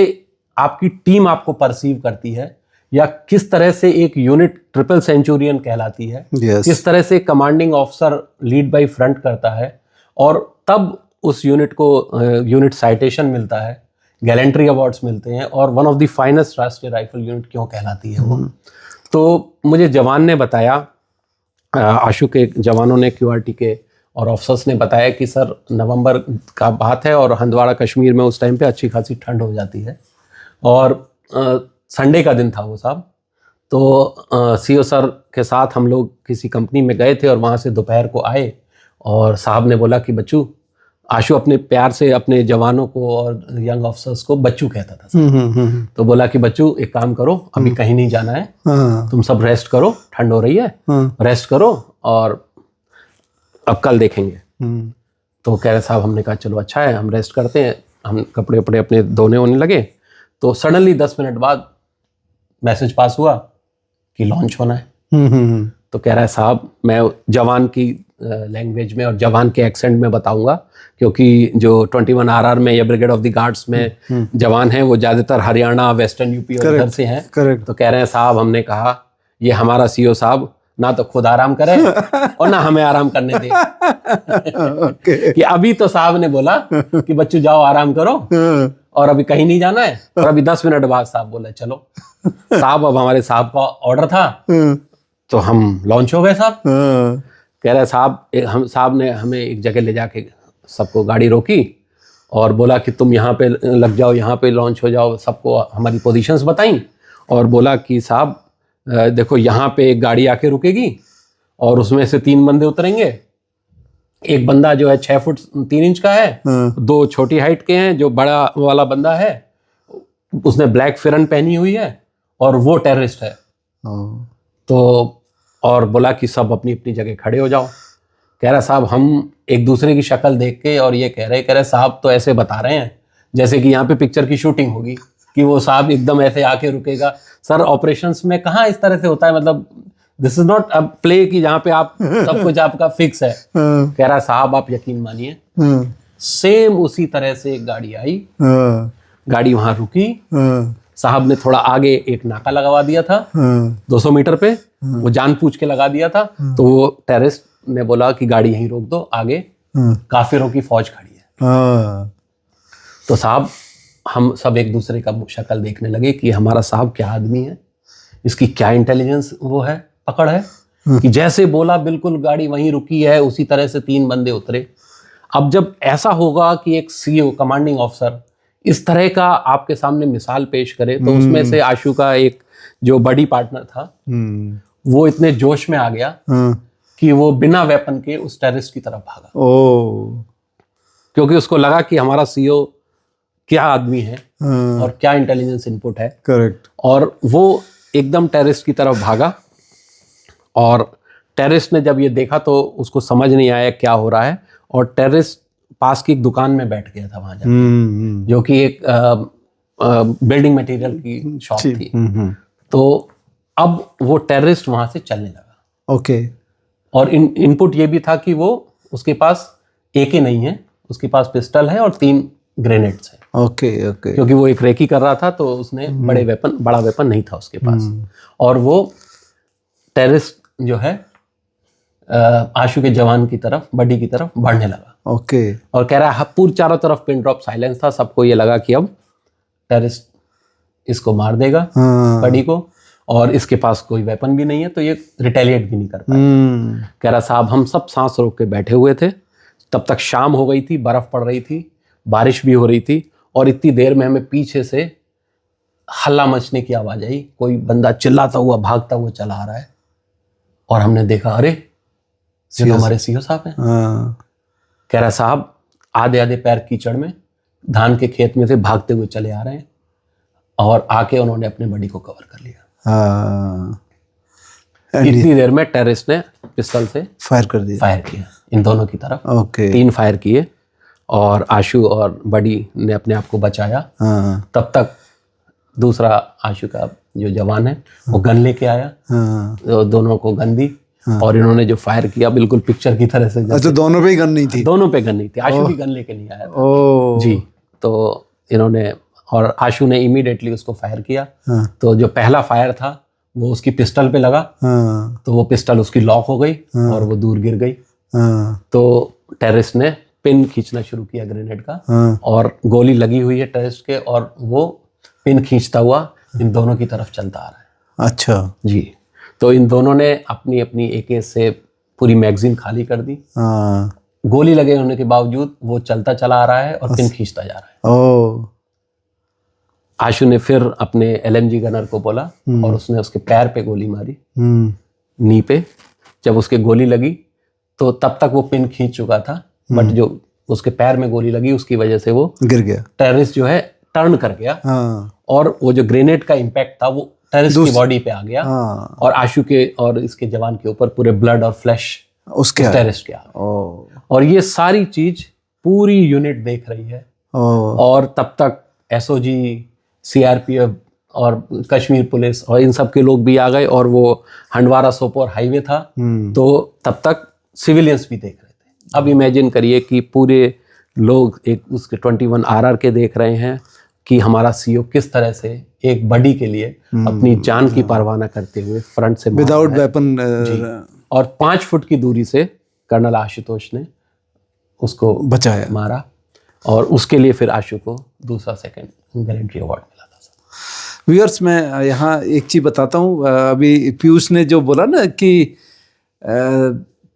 आपकी टीम आपको परसीव करती है या किस तरह से एक यूनिट ट्रिपल सेंचुरियन कहलाती है, किस तरह से commanding officer lead by front करता है और तब उस यूनिट को यूनिट साइटेशन मिलता है, गैलेंट्री अवार्ड्स मिलते हैं और वन ऑफ द फाइनेस्ट राष्ट्रीय राइफल यूनिट क्यों कहलाती है वो। तो मुझे जवान ने बताया, आशु के जवानों ने, क्यूआरटी के और ऑफिसर्स ने बताया कि सर नवंबर का बात है और हंदवाड़ा कश्मीर में उस टाइम पे अच्छी खासी ठंड हो जाती है और संडे का दिन था वो साहब। तो सीओ सर के साथ हम लोग किसी कंपनी में गए थे और वहाँ से दोपहर को आए और साहब ने बोला कि बच्चू, आशु अपने प्यार से अपने जवानों को और यंग ऑफिसर्स को बच्चू कहता था। तो बोला कि बच्चू एक काम करो, अभी कहीं नहीं जाना है, तुम सब रेस्ट करो, ठंड हो रही है, रेस्ट करो और अब कल देखेंगे। तो कह रहे साहब, हमने कहा चलो अच्छा है, हम रेस्ट करते हैं। हम कपड़े वपड़े अपने धोने होने लगे तो सडनली 10 मिनट बाद मैसेज पास हुआ कि लॉन्च होना है। तो कह रहा है साहब, मैं जवान की लैंग्वेज में और जवान के एक्सेंट में बताऊंगा, क्योंकि जो 21 RR में या ब्रिगेड ऑफ द गार्ड्स में जवान हैं वो ज़्यादातर हरियाणा, वेस्टर्न यूपी और इधर से हैं। तो कह रहे हैं साहब, हमने कहा ये हमारा CEO साहब ना तो खुद आराम करे और ना हमें आराम करने दे। कि अभी तो साहब ने बोला कि बच्चों जाओ आराम करो और अभी कहीं नहीं जाना है, और अभी 10 मिनट बाद साहब बोला चलो। साहब, अब हमारे साहब का ऑर्डर था तो हम लॉन्च हो गए साहब। कह रहे साहब, हम साहब ने हमें एक जगह ले जाके सबको गाड़ी रोकी और बोला कि तुम यहाँ पे लग जाओ, यहाँ पे लॉन्च हो जाओ। सबको हमारी पोजीशंस बताई और बोला कि साहब देखो, यहाँ पे एक गाड़ी आके रुकेगी और उसमें से 3 बंदे उतरेंगे। एक बंदा जो है 6 फुट 3 इंच का है, 2 छोटी हाइट के हैं, जो बड़ा वाला बंदा है उसने ब्लैक फिरन पहनी हुई है और वो टेररिस्ट है। तो और बोला कि सब अपनी अपनी जगह खड़े हो जाओ। कह रहा साहब, हम एक दूसरे की शक्ल देख के और ये कह रहे साहब तो ऐसे बता रहे हैं जैसे कि यहाँ पे पिक्चर की शूटिंग होगी, कि वो साहब एकदम ऐसे आके रुकेगा। सर, ऑपरेशंस में कहाँ इस तरह से होता है, मतलब this is not a play कि जहाँ पे आप सब कुछ आपका फिक्स है। कह रहा साहब, आप यकीन मानिए, सेम उसी तरह से एक गाड़ी आई, गाड़ी वहां रुकी। साहब ने थोड़ा आगे एक नाका लगवा दिया था 200 मीटर पे, वो जानबूझ के लगा दिया था। तो वो टेररिस्ट ने बोला कि गाड़ी यहीं रोक दो, आगे काफिरों की फौज खड़ी है। तो साहब, हम सब एक दूसरे का शक्ल देखने लगे कि हमारा साहब क्या आदमी है, इसकी क्या इंटेलिजेंस वो है, पकड़ है, कि जैसे बोला बिल्कुल गाड़ी वहीं रुकी है, उसी तरह से 3 बंदे उतरे। अब जब ऐसा होगा कि एक CEO कमांडिंग ऑफिसर इस तरह का आपके सामने मिसाल पेश करे, तो उसमें से आशु का एक जो बड़ी पार्टनर था वो इतने जोश में आ गया कि वो बिना वेपन के उस टेररिस्ट की तरफ भागा। क्योंकि उसको लगा कि हमारा CEO क्या आदमी है और क्या इंटेलिजेंस इनपुट है। करेक्ट। और वो एकदम टेररिस्ट की तरफ भागा, और टेररिस्ट ने जब ये देखा तो उसको समझ नहीं आया क्या हो रहा है, और टेररिस्ट पास की एक दुकान में बैठ गया था वहां जाके, जो कि एक बिल्डिंग मटेरियल की शॉप थी। तो अब वो टेररिस्ट वहां से चलने लगा। ओके। और इनपुट ये भी था कि वो उसके पास AK नहीं है, उसके पास पिस्टल है और 3 ग्रेनेड्स है। Okay okay. क्योंकि वो एक रेकी कर रहा था, तो उसने बड़ा वेपन नहीं था उसके पास। और वो टेररिस्ट जो है आशु के जवान की तरफ, बडी की तरफ बढ़ने लगा। ओके। और कह रहा है पूरी चारों तरफ पिन ड्रॉप साइलेंस था। सबको ये लगा कि अब टेररिस्ट इसको मार देगा, बडी को, और इसके पास कोई वेपन भी नहीं है, तो ये रिटेलिएट भी नहीं कर पाएगा। कह रहा साहब, हम सब सांस रोक के बैठे हुए थे। तब तक शाम हो गई थी, बर्फ पड़ रही थी, बारिश भी हो रही थी, और इतनी देर में हमें पीछे से हल्ला मचने की आवाज आई। कोई बंदा चिल्लाता हुआ भागता हुआ चला आ रहा है, और हमने देखा, अरे ये तो हमारे CEO साहब हैं। कह रहा साहब, आधे आधे पैर कीचड़ में धान के खेत में से भागते हुए चले आ रहे हैं, और आके उन्होंने अपने बडी को कवर कर लिया। इतनी देर में टेररिस्ट ने पिस्टल से फायर किया इन दोनों की तरफ। ओके। 3 फायर किए, और आशु और बडी ने अपने आप को बचाया। तब तक दूसरा आशु का जो जवान है वो गन लेके आया, तो दोनों को गन दी, और इन्होंने जो फायर किया बिल्कुल पिक्चर की तरह से। अच्छा, दोनों पे ही गन नहीं थी? दोनों पे गन नहीं थी, आशु भी गन लेके नहीं आया था। जी। तो इन्होंने, और आशु ने इमीडिएटली उसको फायर किया। तो जो पहला फायर था वो उसकी पिस्टल पे लगा, तो वो पिस्टल उसकी लॉक हो गई और वो दूर गिर गई। तो टेररिस्ट ने पिन खींचना शुरू किया ग्रेनेड का, और गोली लगी हुई है टेररिस्ट के, और वो पिन खींचता हुआ इन दोनों की तरफ चलता आ रहा है। अच्छा जी। तो इन दोनों ने अपनी अपनी AK से पूरी मैगजीन खाली कर दी। गोली लगे होने के बावजूद वो चलता चला आ रहा है और पिन खींचता जा रहा है। आशु ने फिर अपने LMG गनर को बोला, और उसने उसके पैर पे गोली मारी, नी पे। जब उसके गोली लगी तो तब तक वो पिन खींच चुका था, बट जो उसके पैर में गोली लगी उसकी वजह से वो गिर गया। टेररिस्ट जो है टर्न कर गया, और वो जो ग्रेनेड का इम्पैक्ट था वो टेररिस्ट की बॉडी पे आ गया, और आशु के और इसके जवान के ऊपर पूरे ब्लड और फ्लैश उसके टेरेस के आगे। ओह और ये सारी चीज पूरी यूनिट देख रही है। ओह और तब तक एसओजी, सीआरपीएफ और कश्मीर पुलिस और इन सब के लोग भी आ गए, और वो हंडवारा सोपोर हाईवे था, तो तब तक सिविलियंस भी देख रहे थे। अब इमेजिन करिए कि पूरे लोग एक उसके 21 RR के देख रहे हैं कि हमारा सीओ किस तरह से एक बडी के लिए अपनी जान की परवाह न करते हुए फ्रंट से विदाउट वेपन और 5 फुट की दूरी से कर्नल आशुतोष ने उसको बचाया, मारा, और उसके लिए फिर आशु को दूसरा सेकंड गैलेंट्री अवार्ड मिला था सर। व्यूअर्स, मैं यहाँ एक चीज़ बताता हूँ। अभी पीयूष ने जो बोला ना कि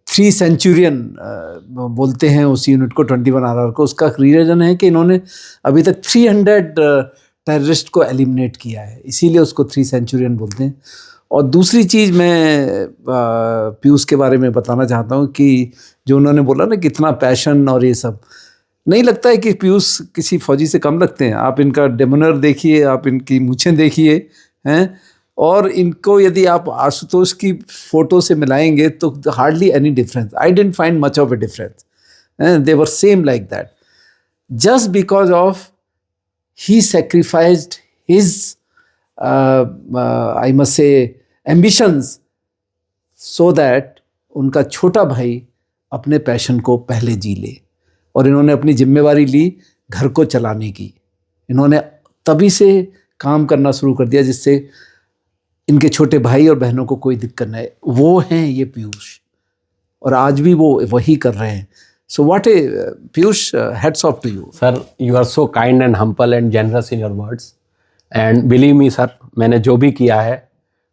3 सेंचुरियन बोलते हैं उस यूनिट को, 21 RR को, उसका रीजन है कि इन्होंने अभी तक 300 टेररिस्ट को एलिमिनेट किया है, इसीलिए उसको 3 सेंचुरियन बोलते हैं। और दूसरी चीज़ मैं पीयूष के बारे में बताना चाहता हूँ कि जो उन्होंने बोला ना कितना पैशन और ये सब, नहीं लगता है कि पीयूष किसी फौजी से कम लगते हैं। आप इनका डेमोनर देखिए, आप इनकी मूछें देखिए हैं, और इनको यदि आप आशुतोष की फ़ोटो से मिलाएंगे तो hardly any difference. I dent find much of A difference, they were same like that, just because of he sacrificed his I must say ambitions, so that उनका छोटा भाई अपने पैशन को पहले जी ले। और इन्होंने अपनी जिम्मेवारी ली घर को चलाने की, इन्होंने तभी से काम करना शुरू कर दिया जिससे इनके छोटे भाई और बहनों को कोई दिक्कत नहीं। वो हैं ये पीयूष, और आज भी वो वही कर रहे हैं। So what a Piyush, hats off to you sir. You are so kind and humble and generous in your words, and believe me sir, मैंने जो भी किया है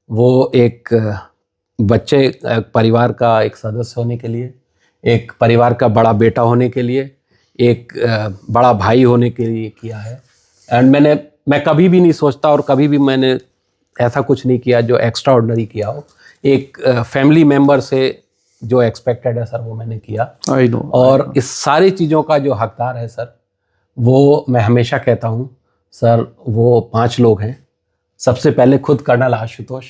वो एक बच्चे, परिवार का एक सदस्य होने के लिए, एक परिवार का बड़ा बेटा होने के लिए, एक बड़ा भाई होने के लिए किया है। एंड मैं कभी भी नहीं सोचता, और कभी भी मैंने ऐसा कुछ नहीं किया जो एक्स्ट्रा ऑर्डिनरी किया हो। एक फैमिली मेम्बर से जो एक्सपेक्टेड है सर, वो मैंने किया। I know. और इस सारी चीज़ों का जो हकदार है सर, वो मैं हमेशा कहता हूँ सर, वो 5 लोग हैं। सबसे पहले खुद कर्नल आशुतोष,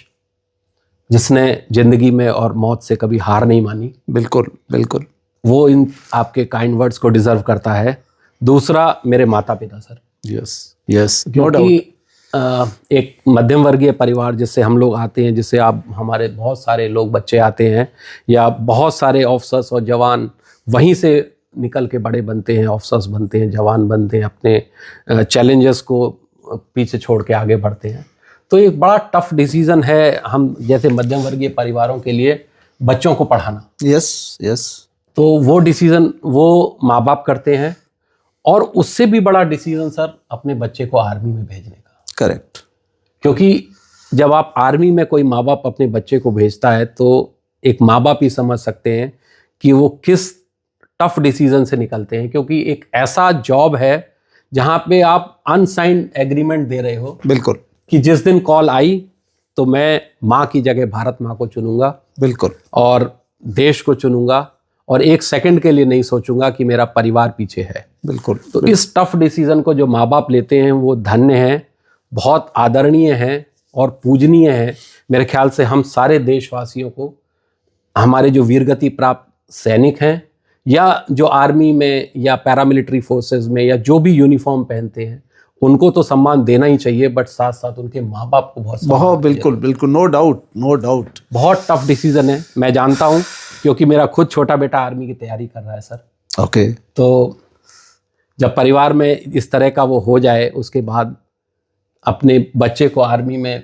जिसने ज़िंदगी में और मौत से कभी हार नहीं मानी। बिल्कुल बिल्कुल, वो इन आपके काइंड वर्ड्स को डिजर्व करता है। दूसरा मेरे माता पिता सर, यस यस, नो क्योंकि डाउट। एक मध्यम वर्गीय परिवार जिससे हम लोग आते हैं, जिससे आप हमारे बहुत सारे लोग बच्चे आते हैं, या बहुत सारे ऑफिसर्स और जवान वहीं से निकल के बड़े बनते हैं, ऑफिसर्स बनते हैं, जवान बनते हैं, अपने चैलेंजेस को पीछे छोड़ के आगे बढ़ते हैं। तो एक बड़ा टफ डिसीजन है हम जैसे मध्यम वर्गीय परिवारों के लिए बच्चों को पढ़ाना। यस यस, तो वो डिसीजन वो माँ बाप करते हैं, और उससे भी बड़ा डिसीजन सर अपने बच्चे को आर्मी में भेजने का। करेक्ट। क्योंकि जब आप आर्मी में कोई माँ बाप अपने बच्चे को भेजता है, तो एक माँ बाप ही समझ सकते हैं कि वो किस टफ डिसीजन से निकलते हैं। क्योंकि एक ऐसा जॉब है जहाँ पे आप अनसाइंड एग्रीमेंट दे रहे हो, बिल्कुल, कि जिस दिन कॉल आई तो मैं माँ की जगह भारत माँ को चुनूंगा, बिल्कुल, और देश को चुनूंगा, और एक सेकंड के लिए नहीं सोचूंगा कि मेरा परिवार पीछे है। बिल्कुल। तो इस टफ डिसीजन को जो माँ बाप लेते हैं वो धन्य हैं, बहुत आदरणीय हैं और पूजनीय हैं। मेरे ख्याल से हम सारे देशवासियों को, हमारे जो वीरगति प्राप्त सैनिक हैं, या जो आर्मी में या पैरामिलिट्री फोर्सेस में या जो भी यूनिफॉर्म पहनते हैं, उनको तो सम्मान देना ही चाहिए, बट साथ साथ उनके माँ बाप को बहुत बिल्कुल बिल्कुल, नो डाउट नो डाउट। बहुत टफ डिसीजन है, मैं जानता हूँ, क्योंकि मेरा खुद छोटा बेटा आर्मी की तैयारी कर रहा है सर। ओके। तो जब परिवार में इस तरह का वो हो जाए, उसके बाद अपने बच्चे को आर्मी में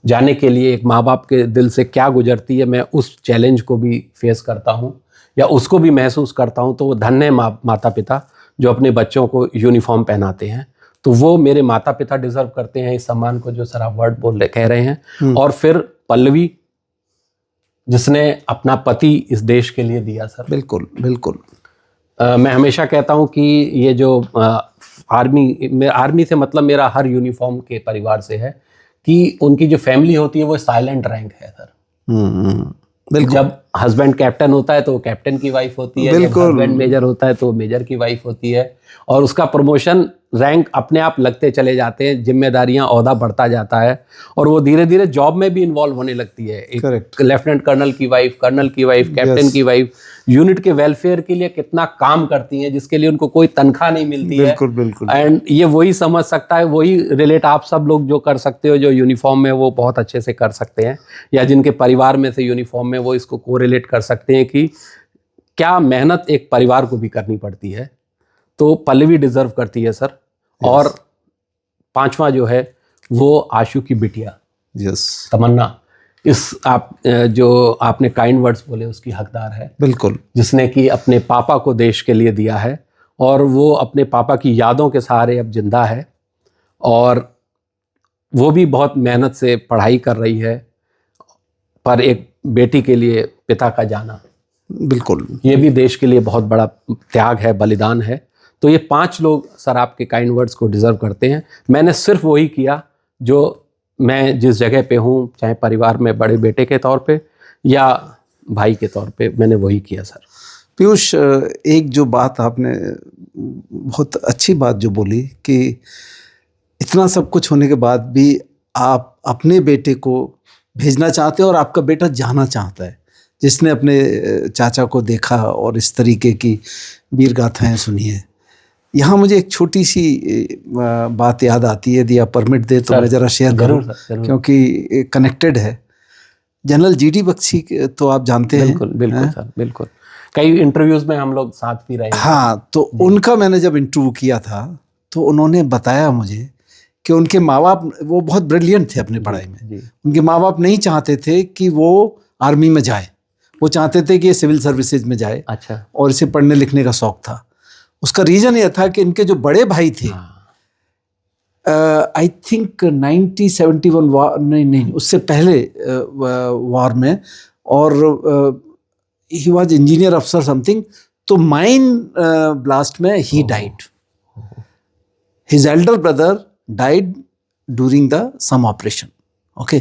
जाने के लिए एक माँ बाप के दिल से क्या गुजरती है, मैं उस चैलेंज को भी फेस करता हूँ या उसको भी महसूस करता हूँ। तो वो धन्य है माता पिता जो अपने बच्चों को यूनिफॉर्म पहनाते हैं। तो वो मेरे माता पिता डिजर्व करते हैं इस सम्मान को जो सर आप वर्ड बोल रहे कह रहे हैं। और फिर पल्लवी, जिसने अपना पति इस देश के लिए दिया सर। बिल्कुल बिल्कुल। मैं हमेशा कहता हूँ कि ये जो आर्मी से मतलब मेरा हर यूनिफॉर्म के परिवार से है, कि उनकी जो फैमिली होती है वो साइलेंट रैंक है सर। बिल्कुल। जब हस्बैंड कैप्टन होता है तो वो कैप्टन की वाइफ होती है, जब हस्बैंड मेजर होता है तो वो मेजर की वाइफ होती है, और उसका प्रमोशन रैंक अपने आप लगते चले जाते हैं, जिम्मेदारियां, ओहदा बढ़ता जाता है और वो धीरे धीरे जॉब में भी इन्वॉल्व होने लगती है। एक Correct. लेफ्टिनेंट कर्नल की वाइफ, कर्नल की वाइफ, कैप्टन Yes. की वाइफ यूनिट के वेलफेयर के लिए कितना काम करती हैं, जिसके लिए उनको कोई तनख्वाह नहीं मिलती है। बिल्कुल बिल्कुल। एंड ये वही समझ सकता है, वही रिलेट आप सब लोग जो कर सकते हो, जो यूनिफॉर्म में वो बहुत अच्छे से कर सकते हैं, या जिनके परिवार में से यूनिफॉर्म में, वो इसको कोरिलेट कर सकते हैं कि क्या मेहनत एक परिवार को भी करनी पड़ती है। तो पल्लवी डिजर्व करती है सर। और पांचवा जो है वो आशु की बिटिया यस, तमन्ना, इस आप जो आपने काइंड वर्ड्स बोले उसकी हकदार है, बिल्कुल। जिसने कि अपने पापा को देश के लिए दिया है और वो अपने पापा की यादों के सहारे अब जिंदा है और वो भी बहुत मेहनत से पढ़ाई कर रही है। पर एक बेटी के लिए पिता का जाना, बिल्कुल ये भी देश के लिए बहुत बड़ा त्याग है, बलिदान है। तो ये 5 लोग सर आपके काइंड वर्ड्स को डिजर्व करते हैं। मैंने सिर्फ वही किया जो मैं जिस जगह पे हूँ, चाहे परिवार में बड़े बेटे के तौर पे या भाई के तौर पे, मैंने वही किया सर। पीयूष, एक जो बात आपने बहुत अच्छी बात जो बोली कि इतना सब कुछ होने के बाद भी आप अपने बेटे को भेजना चाहते हो और आपका बेटा जाना चाहता है, जिसने अपने चाचा को देखा और इस तरीके की वीर गाथाएं सुनी है। यहाँ मुझे एक छोटी सी बात याद आती है, यदि आप परमिट दे तो मैं ज़रा शेयर करूँ, क्योंकि कनेक्टेड है। जनरल जीडी बख्शी तो आप जानते हैं। बिल्कुल बिल्कुल सर, बिल्कुल। कई इंटरव्यूज में हम लोग साथ भी रहे। हाँ, तो उनका मैंने जब इंटरव्यू किया था तो उन्होंने बताया मुझे कि उनके माँ बाप, वो बहुत ब्रिलियंट थे अपनी पढ़ाई में, उनके माँ बाप नहीं चाहते थे कि वो आर्मी में जाए, वो चाहते थे कि ये सिविल सर्विसेज में जाए। अच्छा। और इसे पढ़ने लिखने का शौक था। उसका रीज़न ये था कि इनके जो बड़े भाई थे, आई थिंक 1971 वार, नहीं उससे पहले वार में, और ही वाज इंजीनियर अफसर समथिंग, तो माइन ब्लास्ट में he died. His elder brother died during the some operation. Okay,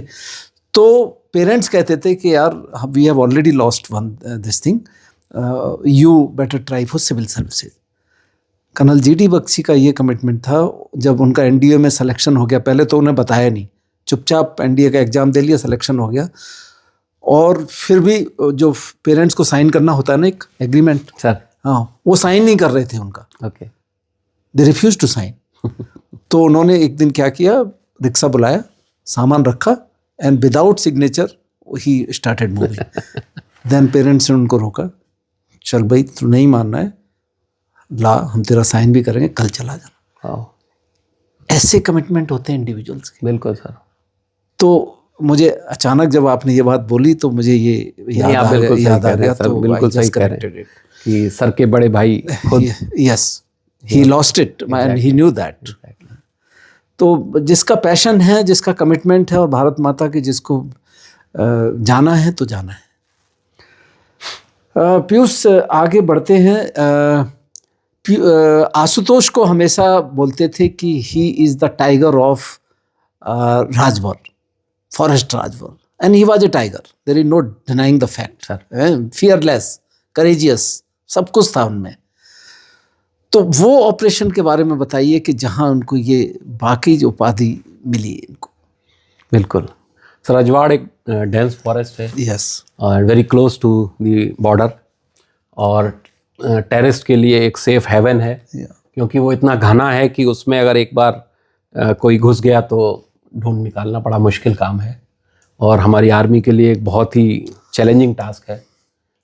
तो पेरेंट्स कहते थे कि यार we have already lost one this thing, you better try for civil services. Colonel GD Bakhshi का ये कमिटमेंट था। जब उनका एनडीए में सिलेक्शन हो गया, पहले तो उन्हें बताया नहीं, चुपचाप एनडीए का एग्ज़ाम दे लिया, सिलेक्शन हो गया, और फिर भी जो पेरेंट्स को साइन करना होता है ना एक एग्रीमेंट सर, हाँ, वो साइन नहीं कर रहे थे उनका। Okay, they refuse to sign. तो उन्होंने एक दिन क्या किया, रिक्शा बुलाया, सामान रखा, एंड विदाउट सिग्नेचर ही स्टार्टेड मूविंग। देन पेरेंट्स ने उनको रोका, चल भाई तू नहीं मानना है, ला हम तेरा साइन भी करेंगे, कल चला जाना। ऐसे कमिटमेंट होते हैं इंडिविजुअल्स के। बिल्कुल सर। तो मुझे अचानक जब आपने ये बात बोली तो मुझे ये याद आ गया। तो बिल्कुल सही कह रहे हैं कि सर के बड़े भाई खुद, yes, he lost it and he knew that. तो जिसका पैशन है, जिसका कमिटमेंट है, और भारत माता की जिसको जाना है तो जाना है। पीयूष, आगे बढ़ते हैं। आशुतोष को हमेशा बोलते थे कि he is the tiger of Rajbhar, forest Rajbhar, and he was a tiger, there is no denying the fact. Fearless, courageous, सब कुछ था उनमें। तो वो ऑपरेशन के बारे में बताइए कि जहां उनको ये बाकी जो उपाधि मिली इनको। बिल्कुल सर, रजवाड़ एक डेंस फॉरेस्ट है, यस, और very close to the border, और टेररिस्ट के लिए एक सेफ हेवन है, क्योंकि वो इतना घना है कि उसमें अगर एक बार कोई घुस गया तो ढूंढ निकालना बड़ा मुश्किल काम है, और हमारी आर्मी के लिए एक बहुत ही चैलेंजिंग टास्क है।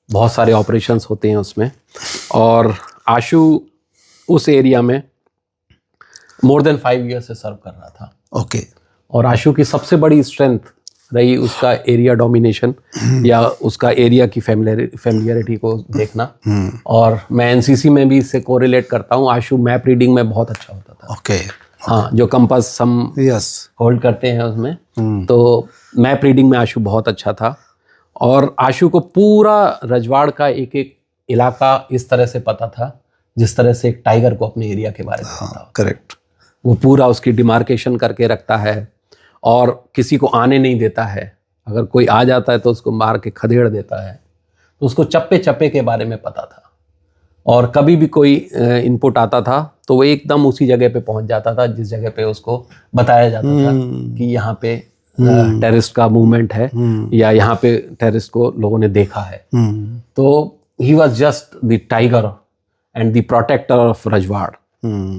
बहुत सारे ऑपरेशंस होते हैं उसमें, और आशु उस एरिया में मोर देन 5 ईयर से सर्व कर रहा था। ओके। और आशु की सबसे बड़ी स्ट्रेंथ रही उसका एरिया डोमिनेशन, या उसका एरिया की फैमिलियरिटी को देखना। और मैं एनसीसी में भी इससे कोरिलेट करता हूँ। आशु मैप रीडिंग में बहुत अच्छा होता था। ओके। हाँ, जो कंपास हम होल्ड करते हैं उसमें, तो मैप रीडिंग में आशु बहुत अच्छा था। और आशु को पूरा रजवाड़ का एक एक इलाका इस तरह से पता था जिस तरह से एक टाइगर को अपने एरिया के बारे में पता हो। करेक्ट। वो पूरा उसकी डिमार्केशन करके रखता है और किसी को आने नहीं देता है। अगर कोई आ जाता है तो उसको मार के खदेड़ देता है। तो उसको चप्पे चप्पे के बारे में पता था। और कभी भी कोई इनपुट आता था तो वो एकदम उसी जगह पे पहुंच जाता था जिस जगह पे उसको बताया जाता था कि यहाँ पे टेररिस्ट का मूवमेंट है या यहाँ पे टेररिस्ट को लोगों ने देखा है। तो he was just the tiger and the protector of Rajwad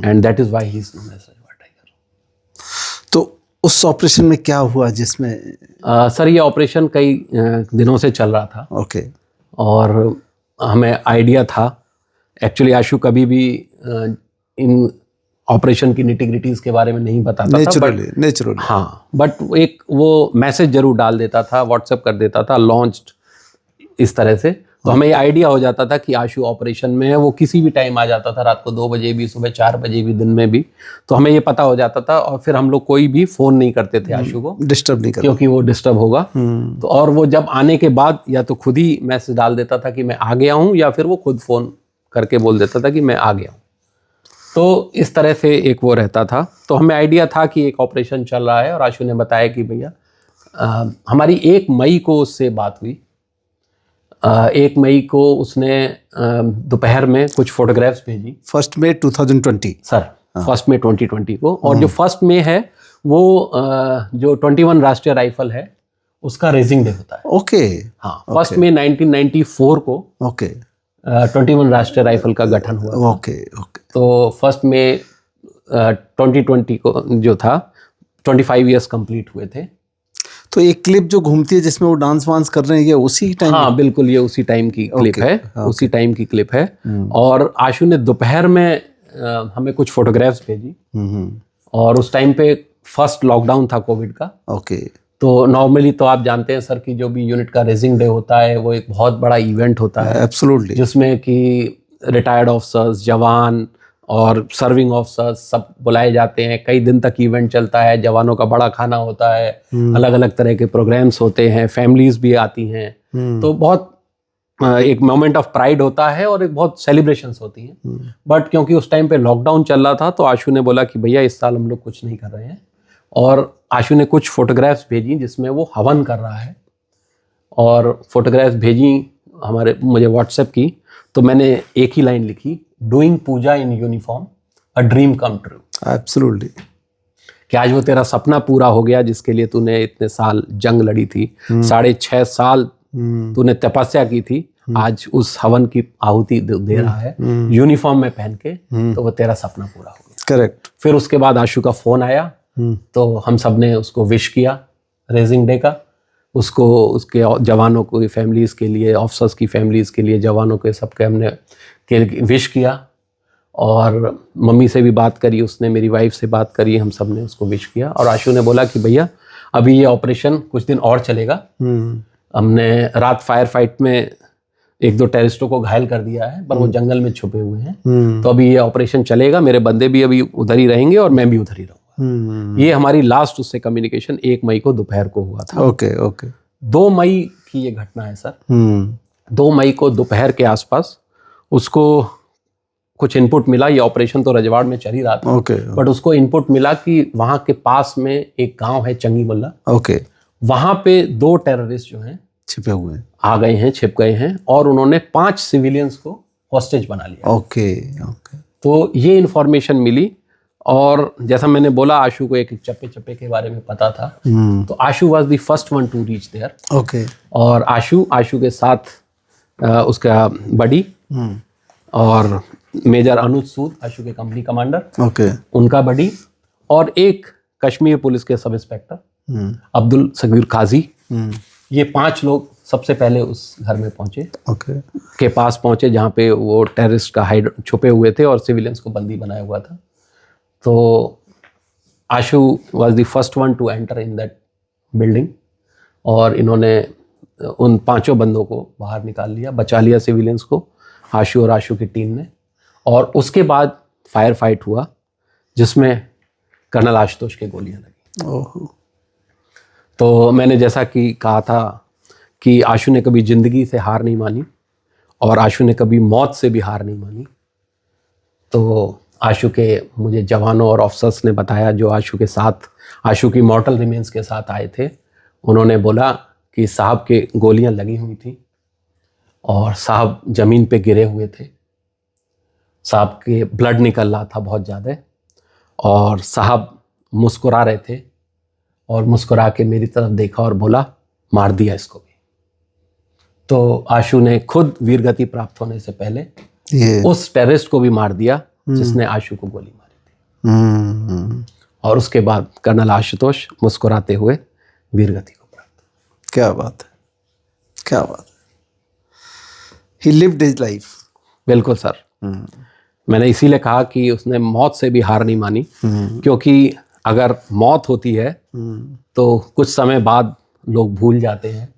and that is why he is known as Rajwad tiger. तो उस ऑपरेशन में क्या हुआ जिसमें सर ये ऑपरेशन कई दिनों से चल रहा था ओके और हमें आइडिया था। एक्चुअली आशु कभी भी इन ऑपरेशन की निटिग्रिटीज के बारे में नहीं बताता था, नेचुरली हाँ, बट एक वो मैसेज जरूर डाल देता था, व्हाट्सएप कर देता था लॉन्च्ड इस तरह से। तो हमें ये आइडिया हो जाता था कि आशु ऑपरेशन में है। वो किसी भी टाइम आ जाता था, रात को 2 बजे भी, सुबह 4 बजे भी, दिन में भी। तो हमें ये पता हो जाता था और फिर हम लोग कोई भी फ़ोन नहीं करते थे आशु को, डिस्टर्ब नहीं करते क्योंकि वो डिस्टर्ब होगा। तो और वो जब आने के बाद या तो खुद ही मैसेज डाल देता था कि मैं आ गया हूँ, या फिर वो खुद फ़ोन करके बोल देता था कि मैं आ गया हूँ। तो इस तरह से एक वो रहता था। तो हमें आइडिया था कि एक ऑपरेशन चल रहा है और आशु ने बताया कि भैया हमारी 1 मई को उससे बात हुई। 1 मई को उसने दोपहर में कुछ फोटोग्राफ्स भेजी। 1 मई 2020 सर 1 मई 2020 को। और जो 1 मई है वो जो 21 राष्ट्रीय राइफल है उसका रेजिंग डे होता है। ओके हाँ, 1 मई 1994 को ओके 21 राष्ट्रीय राइफल का गठन हुआ। ओके ओके तो 1 मई 2020 को जो था 25 ईयर्स कंप्लीट हुए थे। तो एक क्लिप जो घूमती है जिसमें वो डांस वांस कर रहे हैं, ये उसी टाइम? हाँ बिल्कुल, ये उसी टाइम की क्लिप है। उसी टाइम की क्लिप है। और आशु ने दोपहर में हमें कुछ फोटोग्राफ्स भेजी। और उस टाइम पे फर्स्ट लॉकडाउन था कोविड का। ओके। तो नॉर्मली तो आप जानते हैं सर कि जो भी यूनिट का रेजिंग डे होता है वो एक बहुत बड़ा इवेंट होता है। एब्सोल्युटली। जिसमें कि रिटायर्ड ऑफिसर्स, जवान और सर्विंग ऑफिसर्स सब बुलाए जाते हैं। कई दिन तक इवेंट चलता है, जवानों का बड़ा खाना होता है, अलग अलग तरह के प्रोग्राम्स होते हैं, फैमिलीज भी आती हैं। तो बहुत एक मोमेंट ऑफ प्राइड होता है और एक बहुत सेलिब्रेशंस होती हैं। बट क्योंकि उस टाइम पे लॉकडाउन चल रहा था तो आशु ने बोला कि भैया इस साल हम लोग कुछ नहीं कर रहे हैं। और आशु ने कुछ फोटोग्राफ्स भेजी जिसमें वो हवन कर रहा है। और फोटोग्राफ्स भेजी मुझे व्हाट्सएप की। तो मैंने एक ही लाइन लिखी, doing puja in uniform a dream come true. Absolutely. कि आज वो तेरा सपना पूरा हो गया जिसके लिए तूने इतने साल जंग लड़ी थी, 6.5 साल तूने तपस्या की थी। आज उस हवन की आहुति दे रहा है यूनिफॉर्म में पहन के, तो वो तेरा सपना पूरा हो गया। करेक्ट। फिर उसके बाद आशु का फोन आया तो हम सब ने उसको विश किया रेजिंग डे का। उसको उसके जवानों को फैमिलीज के लिए, ऑफिसर्स की फैमिलीज के लिए, जवानों के सबके हमने विश किया। और मम्मी से भी बात करी उसने, मेरी वाइफ से बात करी, हम सब ने उसको विश किया। और आशु ने बोला कि भैया अभी ये ऑपरेशन कुछ दिन और चलेगा। हमने रात फायर फाइट में 1-2 टेररिस्टों को घायल कर दिया है, पर वो जंगल में छुपे हुए हैं। तो अभी ये ऑपरेशन चलेगा, मेरे बंदे भी अभी उधर ही रहेंगे और मैं भी उधर ही रहूँगा। ये हमारी लास्ट उससे कम्युनिकेशन 1 मई को दोपहर को हुआ था। Okay okay. 2 मई की ये घटना है सर। 2 मई को दोपहर के आसपास उसको कुछ इनपुट मिला। ये ऑपरेशन तो रजवाड़ में चल ही रहा था। ओके। बट उसको इनपुट मिला कि वहाँ के पास में एक गांव है चंगी मुल्ला। ओके। वहाँ पे 2 टेररिस्ट जो हैं छिपे हुए हैं, आ गए हैं, छिप गए हैं और उन्होंने 5 सिविलियंस को हॉस्टेज बना लिया। Okay okay. तो ये इन्फॉर्मेशन मिली। और जैसा मैंने बोला आशु को एक चप्पे चप्पे के बारे में पता था। तो Ashu was the first one to reach there. Okay. और आशु के साथ उसका बडी और मेजर अनुज सूद, आशु के कंपनी कमांडर, ओके, उनका बडी, और एक कश्मीर पुलिस के सब इंस्पेक्टर अब्दुल सगीर काजी। ये 5 लोग सबसे पहले उस घर में पहुंचे, ओके, के पास पहुंचे जहाँ पे वो टेररिस्ट का हाइड छुपे हुए थे और सिविलियंस को बंदी बनाया हुआ था। तो Ashu was the first one to enter in that building और इन्होंने उन 5 बंदों को बाहर निकाल लिया, बचा लिया सिविलियंस को, आशु और आशु की टीम ने। और उसके बाद फायर फाइट हुआ जिसमें कर्नल आशुतोष के गोलियां लगी। ओह। तो मैंने जैसा कि कहा था कि आशु ने कभी ज़िंदगी से हार नहीं मानी और आशु ने कभी मौत से भी हार नहीं मानी। तो आशु के मुझे जवानों और ऑफिसर्स ने बताया जो आशु के साथ, आशु की मॉर्टल रिमेन्स के साथ आए थे, उन्होंने बोला कि साहब के गोलियां लगी हुई थी और साहब ज़मीन पे गिरे हुए थे साहब के ब्लड निकल रहा था बहुत ज़्यादा, और साहब मुस्कुरा रहे थे और मुस्कुरा के मेरी तरफ देखा और बोला, मार दिया इसको भी। तो आशु ने खुद वीरगति प्राप्त होने से पहले ये उस टेररिस्ट को भी मार दिया जिसने आशु को गोली मारी थी। और उसके बाद कर्नल आशुतोष मुस्कुराते हुए वीरगति को प्राप्त। क्या बात है, क्या बात है। ही लिव्ड हिज लाइफ। बिल्कुल सर। मैंने इसीलिए कहा कि उसने मौत से भी हार नहीं मानी, क्योंकि अगर मौत होती है तो कुछ समय बाद लोग भूल जाते हैं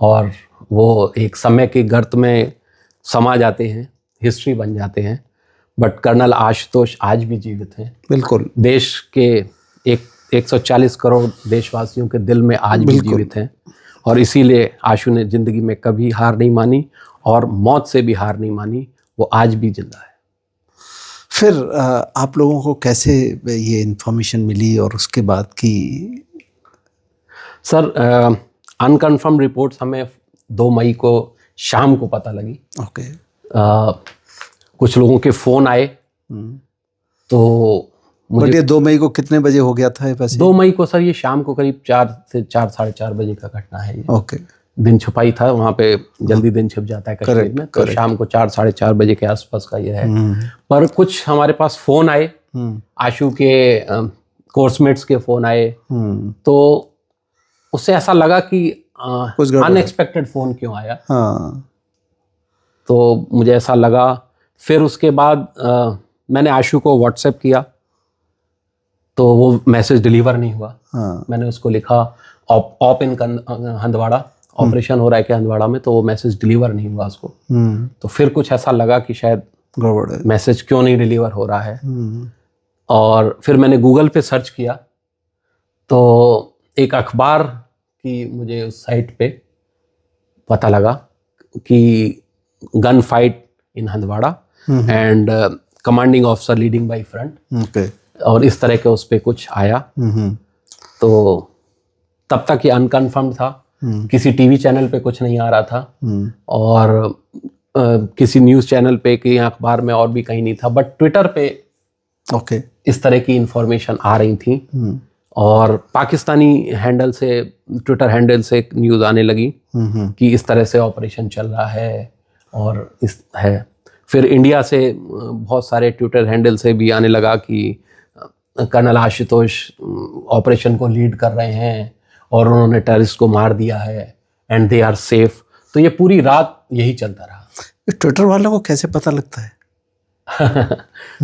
और वो एक समय के गर्त में समा जाते हैं, हिस्ट्री बन जाते हैं। बट कर्नल आशुतोष आज भी जीवित हैं। बिल्कुल। देश के 140 करोड़ देशवासियों के दिल में आज भी जीवित हैं, और इसीलिए आशु ने ज़िंदगी में कभी हार नहीं मानी और मौत से भी हार नहीं मानी। वो आज भी जिंदा है। फिर आप लोगों को कैसे ये इन्फॉर्मेशन मिली और उसके बाद की? सर, अनकन्फर्म रिपोर्ट्स हमें 2 मई को शाम को पता लगी। ओके। कुछ लोगों के फ़ोन आए तो मुझे। बट ये 2 मई को कितने बजे हो गया था ये वैसे? 2 मई को सर ये शाम को करीब 4 से 4 साढ़े 4 बजे का घटना है ये। ओके। दिन छुपाई था वहाँ पे, जल्दी दिन छिप जाता है कश्मीर में, तो शाम को 4 साढ़े 4 बजे के आसपास का ये है। पर कुछ हमारे पास फ़ोन आए, आशु के कोर्समेट्स के फ़ोन आए, तो उससे ऐसा लगा कि अनएक्सपेक्टेड फ़ोन क्यों आया। हाँ। तो मुझे ऐसा लगा। फिर उसके बाद मैंने आशु को व्हाट्सएप किया तो वो मैसेज डिलीवर नहीं हुआ। हाँ। मैंने उसको लिखा ऑप इन हंदवाड़ा, ऑपरेशन हो रहा है क्या हंदवाड़ा में, तो वो मैसेज डिलीवर नहीं हुआ उसको। तो फिर कुछ ऐसा लगा कि शायद गड़बड़ है, मैसेज क्यों नहीं डिलीवर हो रहा है। और फिर मैंने गूगल पे सर्च किया तो एक अखबार की मुझे उस साइट पे पता लगा कि gun fight in Handwara and commanding officer leading by front. Okay. और इस तरह के उस पे कुछ आया। तो तब तक ये अनकन्फर्म था, किसी टीवी चैनल पे कुछ नहीं आ रहा था और किसी न्यूज़ चैनल पे कि अखबार में और भी कहीं नहीं था, बट ट्विटर पे ओके इस तरह की इंफॉर्मेशन आ रही थी और पाकिस्तानी हैंडल से, ट्विटर हैंडल से न्यूज़ आने लगी कि इस तरह से ऑपरेशन चल रहा है और इस है। फिर इंडिया से बहुत सारे ट्विटर हैंडल से भी आने लगा कि कर्नल आशुतोष ऑपरेशन को लीड कर रहे हैं और उन्होंने टेररिस्ट को मार दिया है एंड दे आर सेफ। तो ये पूरी रात यही चलता रहा। ट्विटर वालों को कैसे पता लगता है?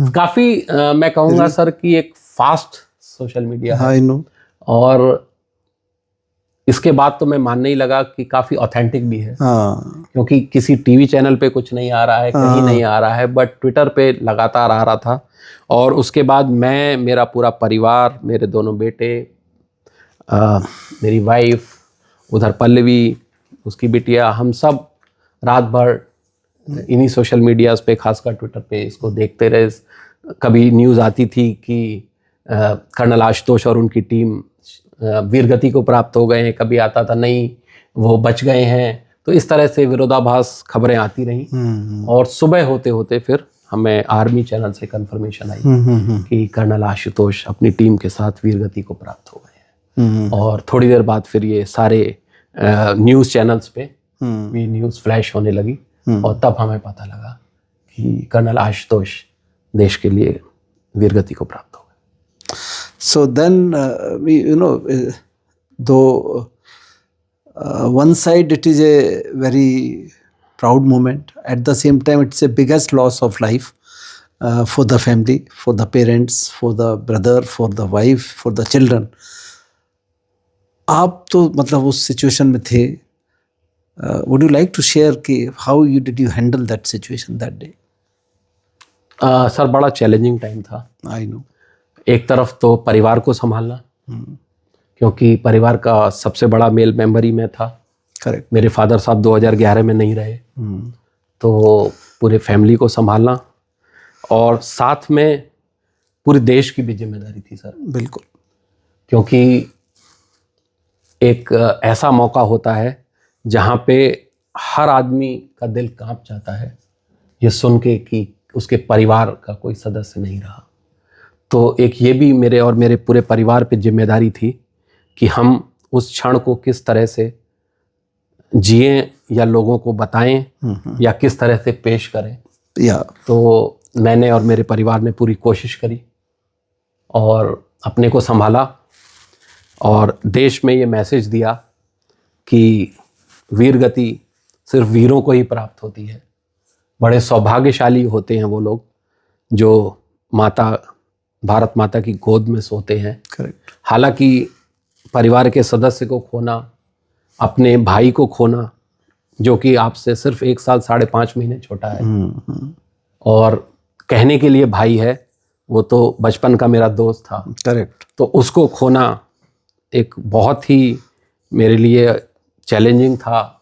काफ़ी मैं कहूँगा सर कि एक फास्ट सोशल मीडिया है। I know. और इसके बाद तो मैं मानने ही लगा कि काफ़ी ऑथेंटिक भी है। हाँ। क्योंकि किसी टीवी चैनल पे कुछ नहीं आ रहा है, कहीं नहीं आ रहा है, बट ट्विटर पे लगातार आ रहा था। और उसके बाद मैं, मेरा पूरा परिवार, मेरे दोनों बेटे, मेरी वाइफ, उधर पल्लवी, उसकी बिटिया, हम सब रात भर इन्हीं सोशल मीडियाज़ पे, खासकर ट्विटर पे इसको देखते रहे। कभी न्यूज़ आती थी कि कर्नल आशुतोष और उनकी टीम वीरगति को प्राप्त हो गए हैं, कभी आता था नहीं वो बच गए हैं। तो इस तरह से विरोधाभास खबरें आती रहीं और सुबह होते होते फिर हमें आर्मी चैनल से कंफर्मेशन आई कि कर्नल आशुतोष अपनी टीम के साथ वीरगति को प्राप्त हो गए हैं। और थोड़ी देर बाद फिर ये सारे न्यूज़ चैनल्स पे भी न्यूज़ फ्लैश होने लगी और तब हमें पता लगा कि कर्नल आशुतोष देश के लिए वीरगति को प्राप्त हो गए। So then, though one side it is a very proud moment, at the same time it's a biggest loss of life for the family, for the parents, for the brother, for the wife, for the children. आप तो मतलब उस situation में थे. Would you like to share कि how did you handle that situation that day? Sir बड़ा challenging time था। I know. एक तरफ तो परिवार को संभालना, क्योंकि परिवार का सबसे बड़ा मेल मेंबर ही मैं था। करेक्ट। मेरे फादर साहब 2011 में नहीं रहे, तो पूरे फैमिली को संभालना और साथ में पूरे देश की भी जिम्मेदारी थी सर। बिल्कुल। क्योंकि एक ऐसा मौका होता है जहाँ पे हर आदमी का दिल कांप जाता है ये सुन के कि उसके परिवार का कोई सदस्य नहीं रहा। तो एक ये भी मेरे और मेरे पूरे परिवार पे जिम्मेदारी थी कि हम उस क्षण को किस तरह से जिएं या लोगों को बताएं या किस तरह से पेश करें। तो मैंने और मेरे परिवार ने पूरी कोशिश करी और अपने को संभाला और देश में ये मैसेज दिया कि वीर गति सिर्फ वीरों को ही प्राप्त होती है। बड़े सौभाग्यशाली होते हैं वो लोग जो माता भारत माता की गोद में सोते हैं। करेक्ट। हालांकि परिवार के सदस्य को खोना, अपने भाई को खोना जो कि आपसे सिर्फ 1 साल 5.5 महीने छोटा है और कहने के लिए भाई है, वो तो बचपन का मेरा दोस्त था। करेक्ट। तो उसको खोना एक बहुत ही मेरे लिए चैलेंजिंग था,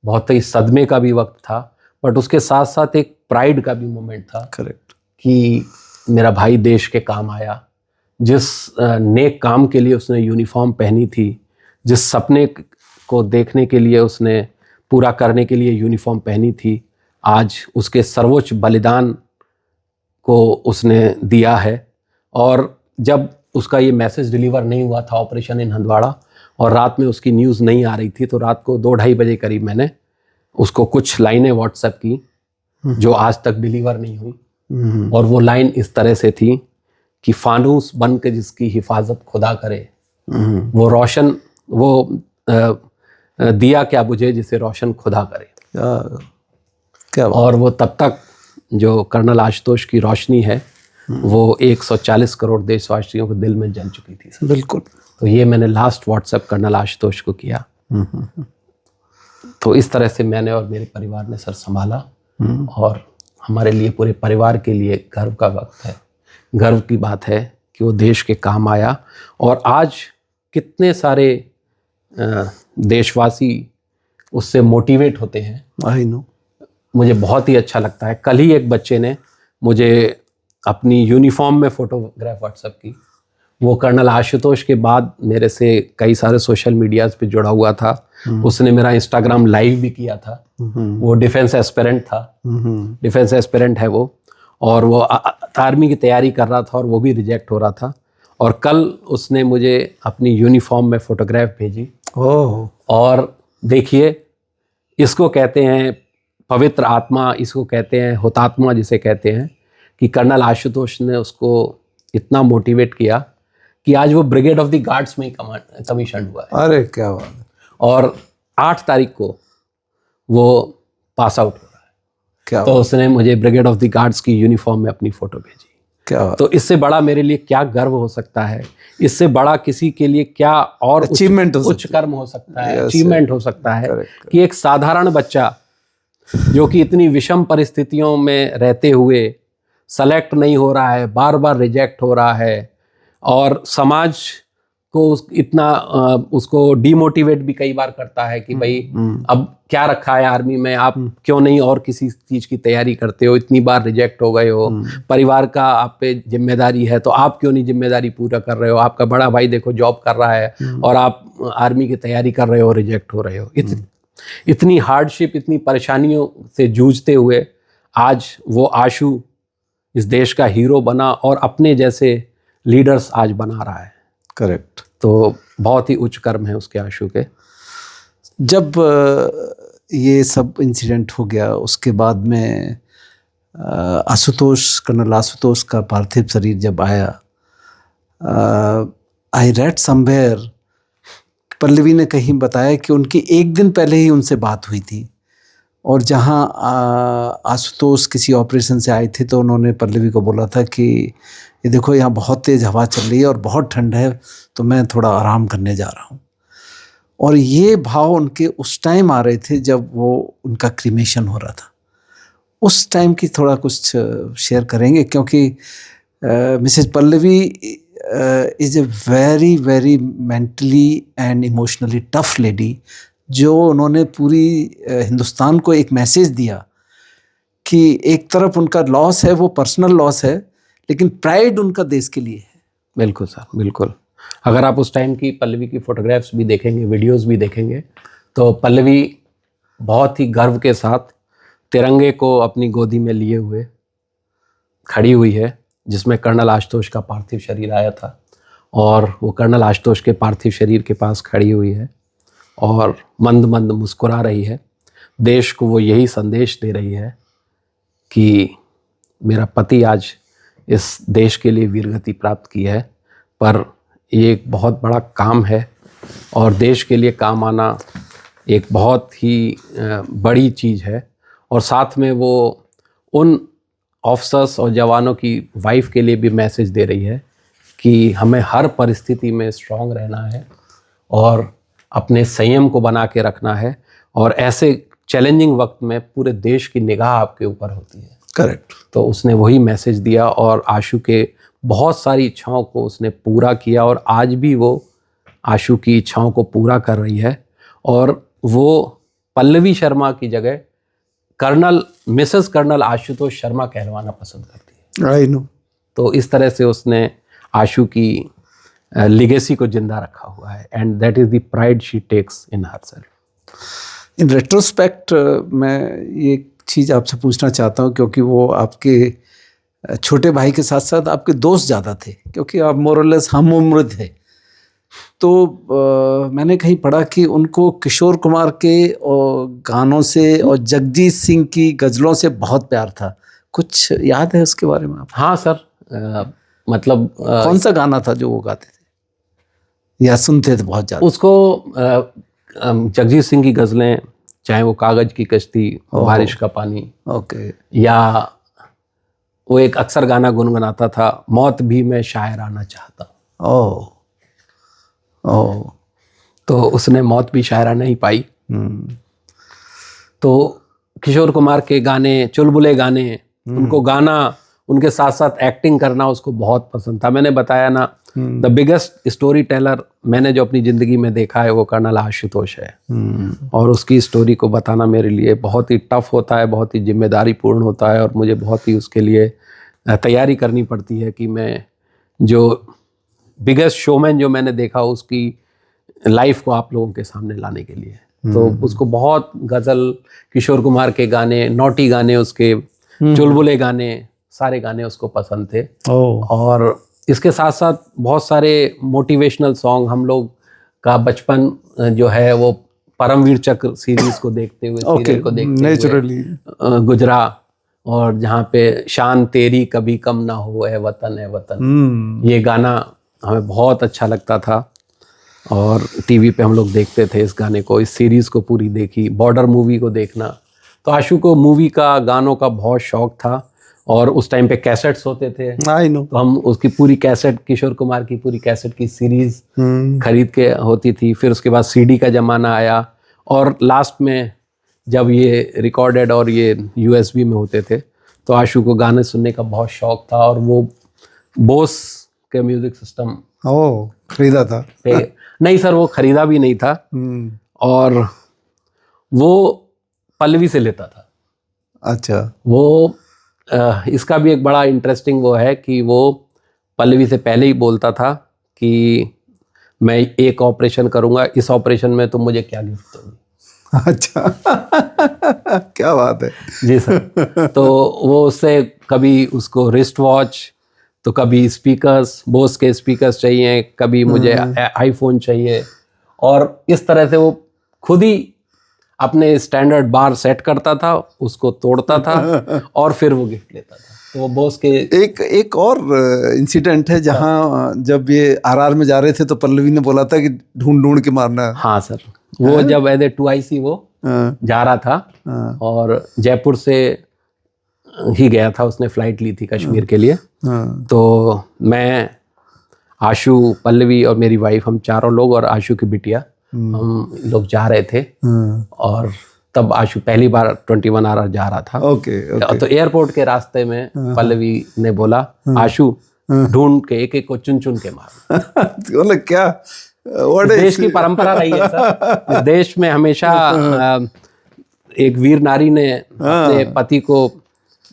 बहुत ही सदमे का भी वक्त था, बट उसके साथ साथ एक प्राइड का भी मोमेंट था। करेक्ट। कि मेरा भाई देश के काम आया। जिस नेक काम के लिए उसने यूनिफॉर्म पहनी थी, जिस सपने को देखने के लिए उसने पूरा करने के लिए यूनिफॉर्म पहनी थी, आज उसके सर्वोच्च बलिदान को उसने दिया है। और जब उसका ये मैसेज डिलीवर नहीं हुआ था ऑपरेशन इन हंदवाड़ा और रात में उसकी न्यूज़ नहीं आ रही थी, तो रात को 2-2:30 बजे करीब मैंने उसको कुछ लाइनें व्हाट्सएप की जो आज तक डिलीवर नहीं हुई। और वो लाइन इस तरह से थी कि फानूस बन के जिसकी हिफाजत खुदा करे, वो रोशन वो दिया क्या बुझे जिसे रोशन खुदा करे। क्या बात। और वो तब तक जो कर्नल आशुतोष की रोशनी है वो 140 करोड़ देशवासियों के दिल में जल चुकी थी सर। बिल्कुल। तो ये मैंने लास्ट व्हाट्सएप कर्नल आशुतोष को किया। तो इस तरह से मैंने और मेरे परिवार ने सर संभाला और हमारे लिए, पूरे परिवार के लिए गर्व का वक्त है, गर्व की बात है कि वो देश के काम आया। और आज कितने सारे देशवासी उससे मोटिवेट होते हैं। I know. मुझे बहुत ही अच्छा लगता है। कल ही एक बच्चे ने मुझे अपनी यूनिफॉर्म में फोटोग्राफ व्हाट्सएप की। वो कर्नल आशुतोष के बाद मेरे से कई सारे सोशल मीडियाज पे जुड़ा हुआ था। उसने मेरा इंस्टाग्राम लाइव भी किया था। वो डिफेंस एस्पिरेंट था, डिफेंस एस्पिरेंट है वो, और वो आर्मी की तैयारी कर रहा था और वो भी रिजेक्ट हो रहा था। और कल उसने मुझे अपनी यूनिफॉर्म में फोटोग्राफ भेजी। ओह। और देखिए, इसको कहते हैं पवित्र आत्मा, इसको कहते हैं हुतात्मा जिसे कहते हैं, कि कर्नल आशुतोष ने उसको इतना मोटिवेट किया कि आज वो ब्रिगेड ऑफ द गार्ड्स में ही कमीशन हुआ है। अरे क्या बात है। और 8 तारीख को वो पास आउट हो रहा है। क्या तो उसने मुझे ब्रिगेड ऑफ द गार्ड्स की यूनिफॉर्म में अपनी फोटो भेजी। क्या बात। तो इससे बड़ा मेरे लिए क्या गर्व हो सकता है, इससे बड़ा किसी के लिए क्या और अचीवमेंट उच्च कर्म हो सकता है, Yes, अचीवमेंट हो सकता है। Correct. कि एक साधारण बच्चा जो कि इतनी विषम परिस्थितियों में रहते हुए सेलेक्ट नहीं हो रहा है, बार बार रिजेक्ट हो रहा है, और समाज को इतना उसको डीमोटिवेट भी कई बार करता है कि भाई अब क्या रखा है आर्मी में, आप क्यों नहीं और किसी चीज की तैयारी करते हो, इतनी बार रिजेक्ट हो गए हो, परिवार का आप पे जिम्मेदारी है तो आप क्यों नहीं जिम्मेदारी पूरा कर रहे हो, आपका बड़ा भाई देखो जॉब कर रहा है और आप आर्मी की तैयारी कर रहे हो, रिजेक्ट हो रहे हो। इतनी हार्डशिप, इतनी परेशानियों से जूझते हुए आज वो आशु इस देश का हीरो बना और अपने जैसे लीडर्स आज बना रहा है। करेक्ट। तो बहुत ही उच्च कर्म है उसके आशु के। जब ये सब इंसिडेंट हो गया उसके बाद में आशुतोष, कर्नल आशुतोष का पार्थिव शरीर जब आया, आई रेड समवेयर, पल्लवी ने कहीं बताया कि उनकी 1 दिन पहले ही उनसे बात हुई थी, और जहाँ आशुतोष किसी ऑपरेशन से आए थे तो उन्होंने पल्लवी को बोला था कि ये देखो यहाँ बहुत तेज़ हवा चल रही है और बहुत ठंड है, तो मैं थोड़ा आराम करने जा रहा हूँ। और ये भाव उनके उस टाइम आ रहे थे जब वो उनका क्रीमेशन हो रहा था। उस टाइम की थोड़ा कुछ शेयर करेंगे, क्योंकि Mrs Pallavi is a very very mentally and emotionally tough lady, जो उन्होंने पूरी हिंदुस्तान को एक मैसेज दिया कि एक तरफ उनका लॉस है, वो पर्सनल लॉस है, लेकिन प्राइड उनका देश के लिए है। बिल्कुल सर, बिल्कुल। अगर आप उस टाइम की पल्लवी की फोटोग्राफ्स भी देखेंगे, वीडियोस भी देखेंगे, तो पल्लवी बहुत ही गर्व के साथ तिरंगे को अपनी गोदी में लिए हुए खड़ी हुई है, जिसमें कर्नल आशुतोष का पार्थिव शरीर आया था, और वो कर्नल आशुतोष के पार्थिव शरीर के पास खड़ी हुई है और मंद मंद मुस्कुरा रही है। देश को वो यही संदेश दे रही है कि मेरा पति आज इस देश के लिए वीरगति प्राप्त की है, पर ये एक बहुत बड़ा काम है और देश के लिए काम आना एक बहुत ही बड़ी चीज़ है। और साथ में वो उन ऑफिसर्स और जवानों की वाइफ के लिए भी मैसेज दे रही है कि हमें हर परिस्थिति में स्ट्रांग रहना है और अपने संयम को बना के रखना है, और ऐसे चैलेंजिंग वक्त में पूरे देश की निगाह आपके ऊपर होती है। करेक्ट। तो उसने वही मैसेज दिया और आशु के बहुत सारी इच्छाओं को उसने पूरा किया, और आज भी वो आशु की इच्छाओं को पूरा कर रही है। और वो पल्लवी शर्मा की जगह मिसेस कर्नल आशुतोष शर्मा कहलवाना पसंद करती है। I know. तो इस तरह से उसने आशु की लिगेसी को जिंदा रखा हुआ है, and that is the pride she takes in herself. In retrospect मैं ये चीज़ आपसे पूछना चाहता हूँ, क्योंकि वो आपके छोटे भाई के साथ साथ आपके दोस्त ज़्यादा थे, क्योंकि आप मोरलेस हम उम्र थे। तो मैंने कहीं पढ़ा कि उनको किशोर कुमार के गानों से और जगजीत सिंह की गज़लों से बहुत प्यार था। कुछ याद है उसके बारे में आप? हाँ सर, मतलब कौन सा गाना था जो वो गाते थे या सुनते थे बहुत ज़्यादा? उसको जगजीत सिंह की गज़लें, चाहे वो कागज़ की कश्ती, बारिश का पानी, ओके, या वो एक अक्सर गाना गुनगुनाता था, मौत भी मैं शायराना चाहता। ओह, तो उसने मौत भी शायराना नहीं पाई। तो किशोर कुमार के गाने, चुलबुले गाने, उनको गाना, उनके साथ साथ एक्टिंग करना उसको बहुत पसंद था। मैंने बताया ना, द बिगेस्ट स्टोरी टेलर मैंने जो अपनी ज़िंदगी में देखा है वो कर्नल आशुतोष है। और उसकी स्टोरी को बताना मेरे लिए बहुत ही टफ होता है, बहुत ही जिम्मेदारीपूर्ण होता है, और मुझे बहुत ही उसके लिए तैयारी करनी पड़ती है कि मैं जो बिगेस्ट शोमैन जो मैंने देखा उसकी लाइफ को आप लोगों के सामने लाने के लिए। तो उसको बहुत गज़ल, किशोर कुमार के गाने, नौटी गाने, उसके चुलबुले गाने, सारे गाने उसको पसंद थे। और इसके साथ साथ बहुत सारे मोटिवेशनल सॉन्ग, हम लोग का बचपन जो है वो परमवीर चक्र सीरीज को देखते हुए, सीरियल को देखते हुए गुजरा, और जहाँ पे शान तेरी कभी कम ना हो ए वतन, ये गाना हमें बहुत अच्छा लगता था और टीवी पे हम लोग देखते थे इस गाने को। इस सीरीज़ को पूरी देखी, बॉर्डर मूवी को देखना। तो आशु को मूवी का, गानों का बहुत शौक था, और उस टाइम पे कैसेट्स होते थे। I know. तो हम उसकी पूरी कैसेट, किशोर कुमार की पूरी कैसेट की सीरीज़ खरीद के होती थी। फिर उसके बाद सीडी का ज़माना आया, और लास्ट में जब ये रिकॉर्डेड और ये यूएसबी में होते थे, तो आशु को गाने सुनने का बहुत शौक था, और वो बोस के म्यूजिक सिस्टम खरीदा था नहीं सर, वो खरीदा भी नहीं था, और वो पल्लवी से लेता था। अच्छा। वो इसका भी एक बड़ा इंटरेस्टिंग वो है कि वो पल्लवी से पहले ही बोलता था कि मैं एक ऑपरेशन करूंगा, इस ऑपरेशन में तुम मुझे क्या गिफ्ट दोगे। अच्छा क्या बात है। जी सर। तो वो उससे कभी उसको रिस्ट वॉच, तो कभी स्पीकर्स, बोस के स्पीकर्स चाहिए, कभी मुझे आईफोन चाहिए, और इस तरह से वो खुद ही अपने स्टैंडर्ड बार सेट करता था, उसको तोड़ता था और फिर वो गिफ्ट लेता था। तो वो बॉस के एक और इंसिडेंट है जहाँ जब ये आरआर में जा रहे थे तो पल्लवी ने बोला था कि ढूंढ ढूंढ के मारना। हाँ सर, वो जब एज 2IC वो जा रहा था और जयपुर से ही गया था, उसने फ्लाइट ली थी कश्मीर के लिए। तो मैं, आशु, पल्लवी और मेरी वाइफ, हम चारों लोग और आशु की बिटिया, हम लोग जा रहे थे। और तब आशु पहली बार 21 RR जा रहा था। तो एयरपोर्ट के रास्ते में पल्लवी ने बोला, आशु ढूंढ के एक एक को चुन चुन के मार। क्या देश की परंपरा रही है सर। इस देश में हमेशा एक वीर नारी ने अपने पति को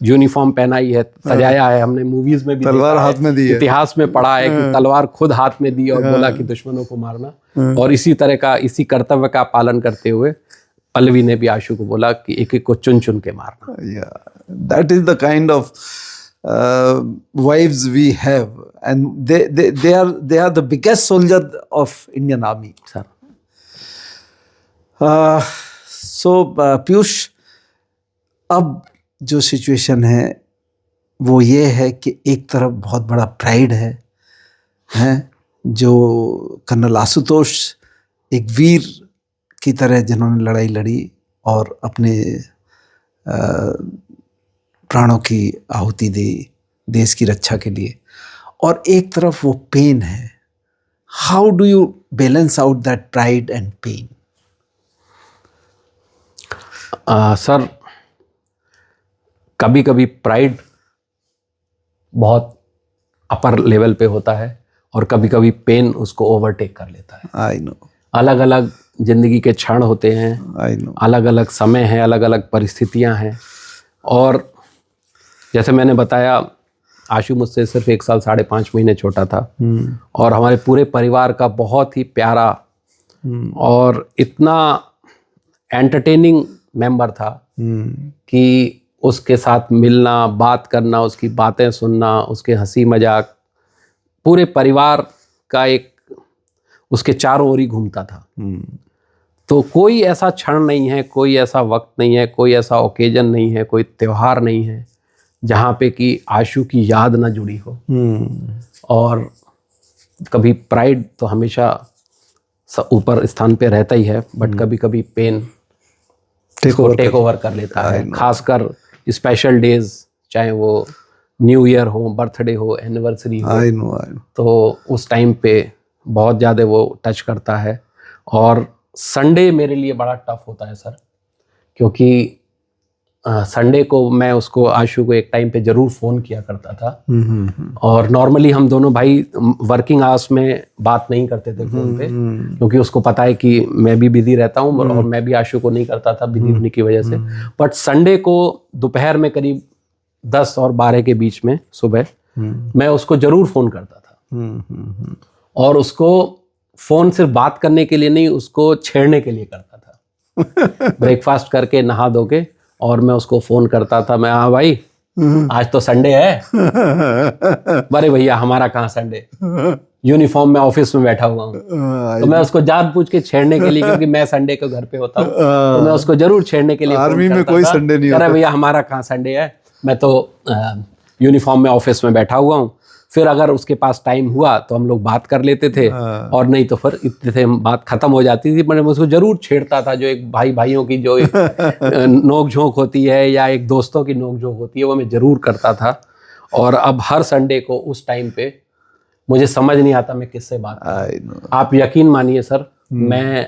यूनिफॉर्म पहनाई है, सजाया है। हमने मूवीज में भी तलवार हाथ में दी है, इतिहास में पढ़ा है कि तलवार खुद हाथ में दी और बोला कि दुश्मनों को मारना। और इसी तरह का, इसी कर्तव्य का पालन करते हुए पल्लवी ने भी आशु को बोला कि एक एक को चुन चुन के मारना। That is the kind of wives we have, and they are the biggest soldier of Indian Army. Sir So Piyush, अब जो सिचुएशन है वो ये है कि एक तरफ बहुत बड़ा प्राइड है जो कर्नल आशुतोष एक वीर की तरह जिन्होंने लड़ाई लड़ी और अपने प्राणों की आहुति दी देश की रक्षा के लिए, और एक तरफ वो पेन है. How do you balance out that pride and pain? Sir कभी कभी प्राइड बहुत अपर लेवल पे होता है और कभी कभी पेन उसको ओवरटेक कर लेता है. I know. अलग अलग जिंदगी के क्षण होते हैं, आई नो. अलग अलग समय हैं, अलग अलग परिस्थितियां हैं. और जैसे मैंने बताया, आशु मुझसे सिर्फ 1 साल 5.5 महीने छोटा था और हमारे पूरे परिवार का बहुत ही प्यारा और इतना एंटरटेनिंग मेंबर था कि उसके साथ मिलना, बात करना, उसकी बातें सुनना, उसके हंसी मजाक, पूरे परिवार का एक उसके चारों ओर ही घूमता था. तो कोई ऐसा क्षण नहीं है, कोई ऐसा वक्त नहीं है, कोई ऐसा ओकेजन नहीं है, कोई त्यौहार नहीं है जहाँ पे कि आशु की याद ना जुड़ी हो. और कभी प्राइड तो हमेशा ऊपर स्थान पे रहता ही है, बट कभी कभी पेन टेक ओवर कर लेता है. खासकर स्पेशल डेज, चाहे वो न्यू ईयर हो, बर्थडे हो, एनिवर्सरी हो, आई नो. तो उस टाइम पे बहुत ज़्यादा वो टच करता है. और संडे मेरे लिए बड़ा टफ होता है सर, क्योंकि संडे को मैं उसको, आशु को एक टाइम पे ज़रूर फ़ोन किया करता था. और नॉर्मली हम दोनों भाई वर्किंग आवर्स में बात नहीं करते थे फ़ोन पे, क्योंकि उसको पता है कि मैं भी बिजी रहता हूँ और मैं भी आशु को नहीं करता था बिजी होने की वजह से. बट संडे को दोपहर में करीब 10 और 12 के बीच में सुबह मैं उसको ज़रूर फ़ोन करता था. और उसको फ़ोन सिर्फ बात करने के लिए नहीं, उसको छेड़ने के लिए करता था. ब्रेकफास्ट करके नहा धो के और मैं उसको फ़ोन करता था. मैं, हाँ भाई आज तो संडे है. अरे भैया हमारा कहाँ संडे, यूनिफॉर्म में ऑफिस में बैठा हुआ हूँ. तो मैं उसको जानबूझ के छेड़ने के लिए, क्योंकि मैं संडे को घर पे होता हूँ, तो मैं उसको जरूर छेड़ने के लिए आर्मी में कोई संडे नहीं होता. अरे भैया हमारा कहाँ संडे है, मैं तो यूनिफॉर्म में ऑफिस में बैठा हुआ हूँ. फिर अगर उसके पास टाइम हुआ तो हम लोग बात कर लेते थे, और नहीं तो फिर इतने से बात खत्म हो जाती थी. मैं उसको जरूर छेड़ता था. जो एक भाइयों की जो एक नोक झोंक होती है या एक दोस्तों की नोक झोंक होती है, वो मैं जरूर करता था. और अब हर संडे को उस टाइम पे मुझे समझ नहीं आता मैं किससे बात करूं. आप यकीन मानिए सर, मैं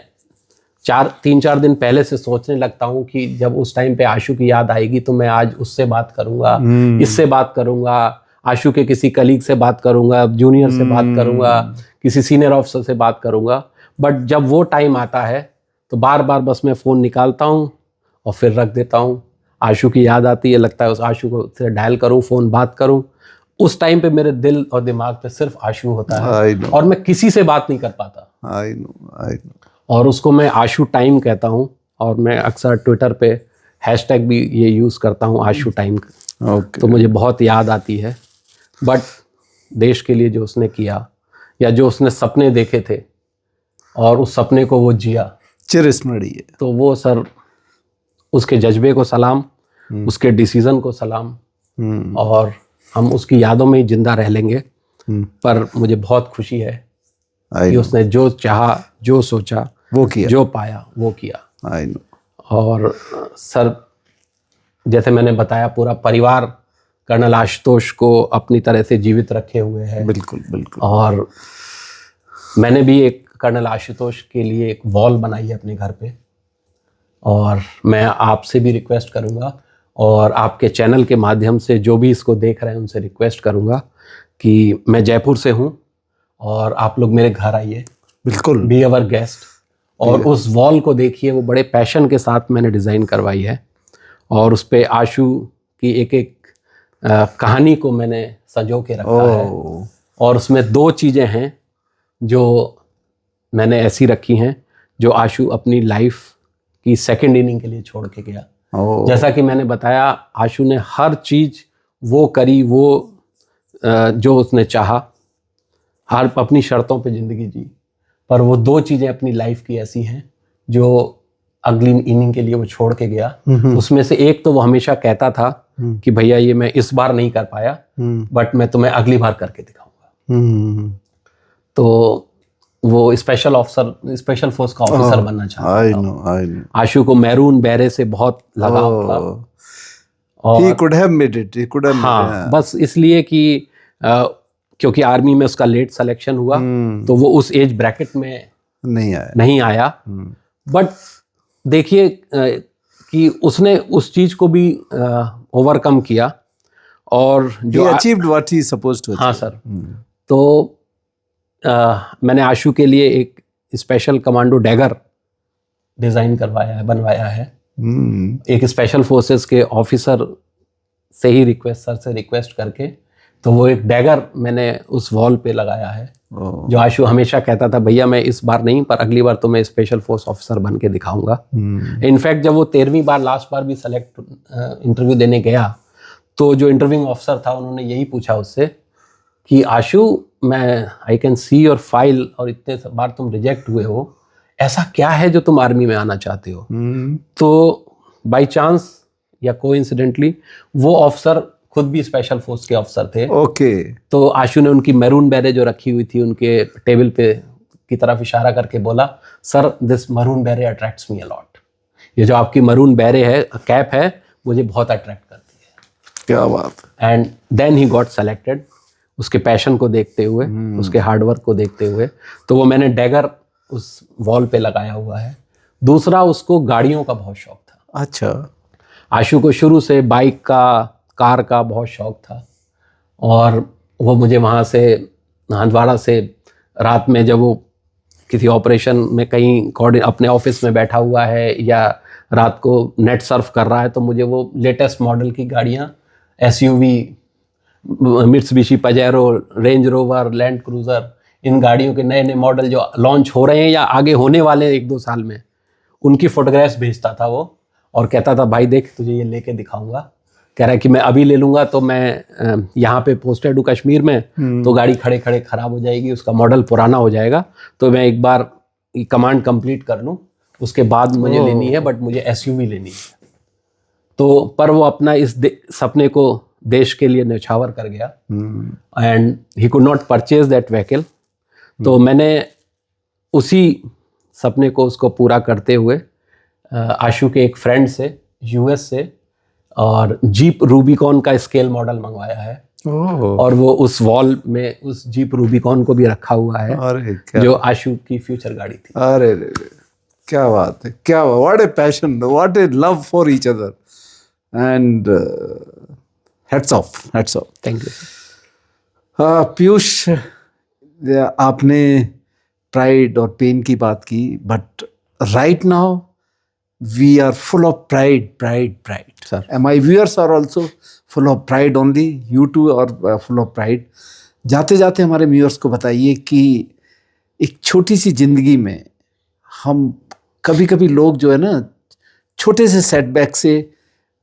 3-4 दिन पहले से सोचने लगता हूं कि जब उस टाइम पे आशु की याद आएगी तो मैं आज उससे बात करूंगा, इससे बात करूंगा, आशु के किसी कलीग से बात करूंगा, जूनियर से बात करूंगा, किसी सीनियर ऑफिसर से बात करूंगा. बट जब वो टाइम आता है तो बार बार बस मैं फ़ोन निकालता हूं और फिर रख देता हूं. आशु की याद आती है, लगता है उस आशु को फिर डायल करूं, फ़ोन बात करूं. उस टाइम पे मेरे दिल और दिमाग पे सिर्फ आशु होता है और मैं किसी से बात नहीं कर पाता. I know. और उसको मैं आशु टाइम कहता हूँ, और मैं अक्सर ट्विटर पे हैशटैग भी ये यूज़ करता हूँ, आशु टाइम. तो मुझे बहुत याद आती है. बट देश के लिए जो उसने किया, या जो उसने सपने देखे थे और उस सपने को वो जिया, चिरस्मरणीय. तो वो सर, उसके जज्बे को सलाम, उसके डिसीज़न को सलाम. और हम उसकी यादों में ही जिंदा रह लेंगे. पर मुझे बहुत खुशी है कि उसने जो चाहा, जो सोचा वो किया, जो पाया वो किया. I know. और सर जैसे मैंने बताया, पूरा परिवार कर्नल आशुतोष को अपनी तरह से जीवित रखे हुए है. बिल्कुल बिल्कुल. और मैंने भी एक कर्नल आशुतोष के लिए एक वॉल बनाई है अपने घर पे. और मैं आपसे भी रिक्वेस्ट करूंगा, और आपके चैनल के माध्यम से जो भी इसको देख रहे हैं उनसे रिक्वेस्ट करूंगा कि मैं जयपुर से हूं और आप लोग मेरे घर आइए. बिल्कुल. Be our guest. और उस वॉल को देखिए, वो बड़े पैशन के साथ मैंने डिज़ाइन करवाई है. और उस पे आशु की एक एक कहानी को मैंने संजो के रखा है. और उसमें 2 चीज़ें हैं जो मैंने ऐसी रखी हैं जो आशु अपनी लाइफ की सेकंड इनिंग के लिए छोड़ के गया. जैसा कि मैंने बताया, आशु ने हर चीज़ वो करी, वो जो उसने चाहा, हर अपनी शर्तों पे ज़िंदगी जी। पर वो 2 चीज़ें अपनी लाइफ की ऐसी हैं जो अगली इनिंग के लिए वो छोड़ के गया। उसमें से एक तो वो हमेशा कहता था कि भैया ये मैं इस बार नहीं कर पाया, बट मैं तुम्हें अगली बार करके दिखाऊंगा। तो वो स्पेशल फोर्स का ऑफिसर बनना चाहता था। आशु को मैरून बेरे से बहुत लगाव था। और he could have made it, he could have हाँ, made it. बस इसलिए कि क्योंकि आर्मी में उसका लेट सिलेक्शन हुआ, तो वो उस एज ब्रैकेट में नहीं आया। बट देखिए कि उसने उस चीज को भी ओवरकम किया और जो he achieved what he supposed to achieve. हाँ सर। तो मैंने आशु के लिए एक स्पेशल कमांडो डैगर डिजाइन बनवाया है। एक स्पेशल फोर्सेस के ऑफिसर से ही सर से रिक्वेस्ट करके, तो वो एक डैगर मैंने उस वॉल पे लगाया है। जो आशु हमेशा कहता था भैया मैं इस बार नहीं, पर अगली बार तो मैं स्पेशल फोर्स ऑफिसर बन के दिखाऊंगा। इनफैक्ट जब वो 13वीं बार लास्ट बार भी इंटरव्यू देने गया, तो जो इंटरव्यूइंग ऑफिसर था उन्होंने यही पूछा उससे कि Ashu I can see your file, और इतने बार तुम रिजेक्ट हुए हो, ऐसा क्या है जो तुम आर्मी में आना चाहते हो? तो बाय चांस या कोइंसिडेंटली वो ऑफिसर खुद भी स्पेशल फोर्स के ऑफिसर थे। तो आशु ने उनकी मैरून बेरे जो रखी हुई थी उनके टेबल पे की तरफ इशारा करके बोला, सर दिस मैरून बेरे अट्रैक्ट्स मी अ लॉट। ये जो आपकी मैरून बेरे है, कैप है, मुझे बहुत अट्रैक्ट करती है। क्या बात। And then he got selected, उसके पैशन को देखते हुए, उसके हार्डवर्क को देखते हुए। तो वो मैंने डैगर उस वॉल पे लगाया हुआ है। दूसरा, उसको गाड़ियों का बहुत शौक था। अच्छा। आशु को शुरू से बाइक का, कार का बहुत शौक था, और वो मुझे वहाँ से हंदवाड़ा से रात में जब वो किसी ऑपरेशन में कहीं अपने ऑफिस में बैठा हुआ है या रात को नेट सर्फ कर रहा है, तो मुझे वो लेटेस्ट मॉडल की गाड़ियाँ, SUV, Mitsubishi Pajero, Range Rover, Land Cruiser, इन गाड़ियों के नए नए मॉडल जो लॉन्च हो रहे हैं या आगे होने वाले हैं 1-2 साल में, उनकी फोटोग्राफ्स भेजता था वो, और कहता था भाई देख तुझे ये लेके दिखाऊंगा। कह रहा है कि मैं अभी ले लूँगा तो मैं यहाँ पे पोस्टेड हूँ कश्मीर में, तो गाड़ी खड़े खड़े ख़राब हो जाएगी, उसका मॉडल पुराना हो जाएगा, तो मैं एक बार कमांड कंप्लीट कर लूँ, उसके बाद मुझे लेनी है, बट मुझे SUV लेनी है। तो पर वो अपना इस सपने को देश के लिए न्यौछावर कर गया, and he could not purchase that vehicle. तो मैंने उसी सपने को उसको पूरा करते हुए आशु के एक फ्रेंड से US से और जीप रूबिकॉन का स्केल मॉडल मंगवाया है। और वो उस वॉल में उस जीप रूबिकॉन को भी रखा हुआ है, जो आशु की फ्यूचर गाड़ी थी। अरे क्या बात है, क्या what a passion, what A love for each other, and hats of. Thank you. Piyush, आपने प्राइड और पेन की बात की, but right now we are full of pride. Sir. And my viewers are also full of pride only. You too are full of pride. जाते जाते हमारे viewers को बताइए कि एक छोटी सी जिंदगी में हम कभी लोग जो है ना, छोटे से सेटबैक से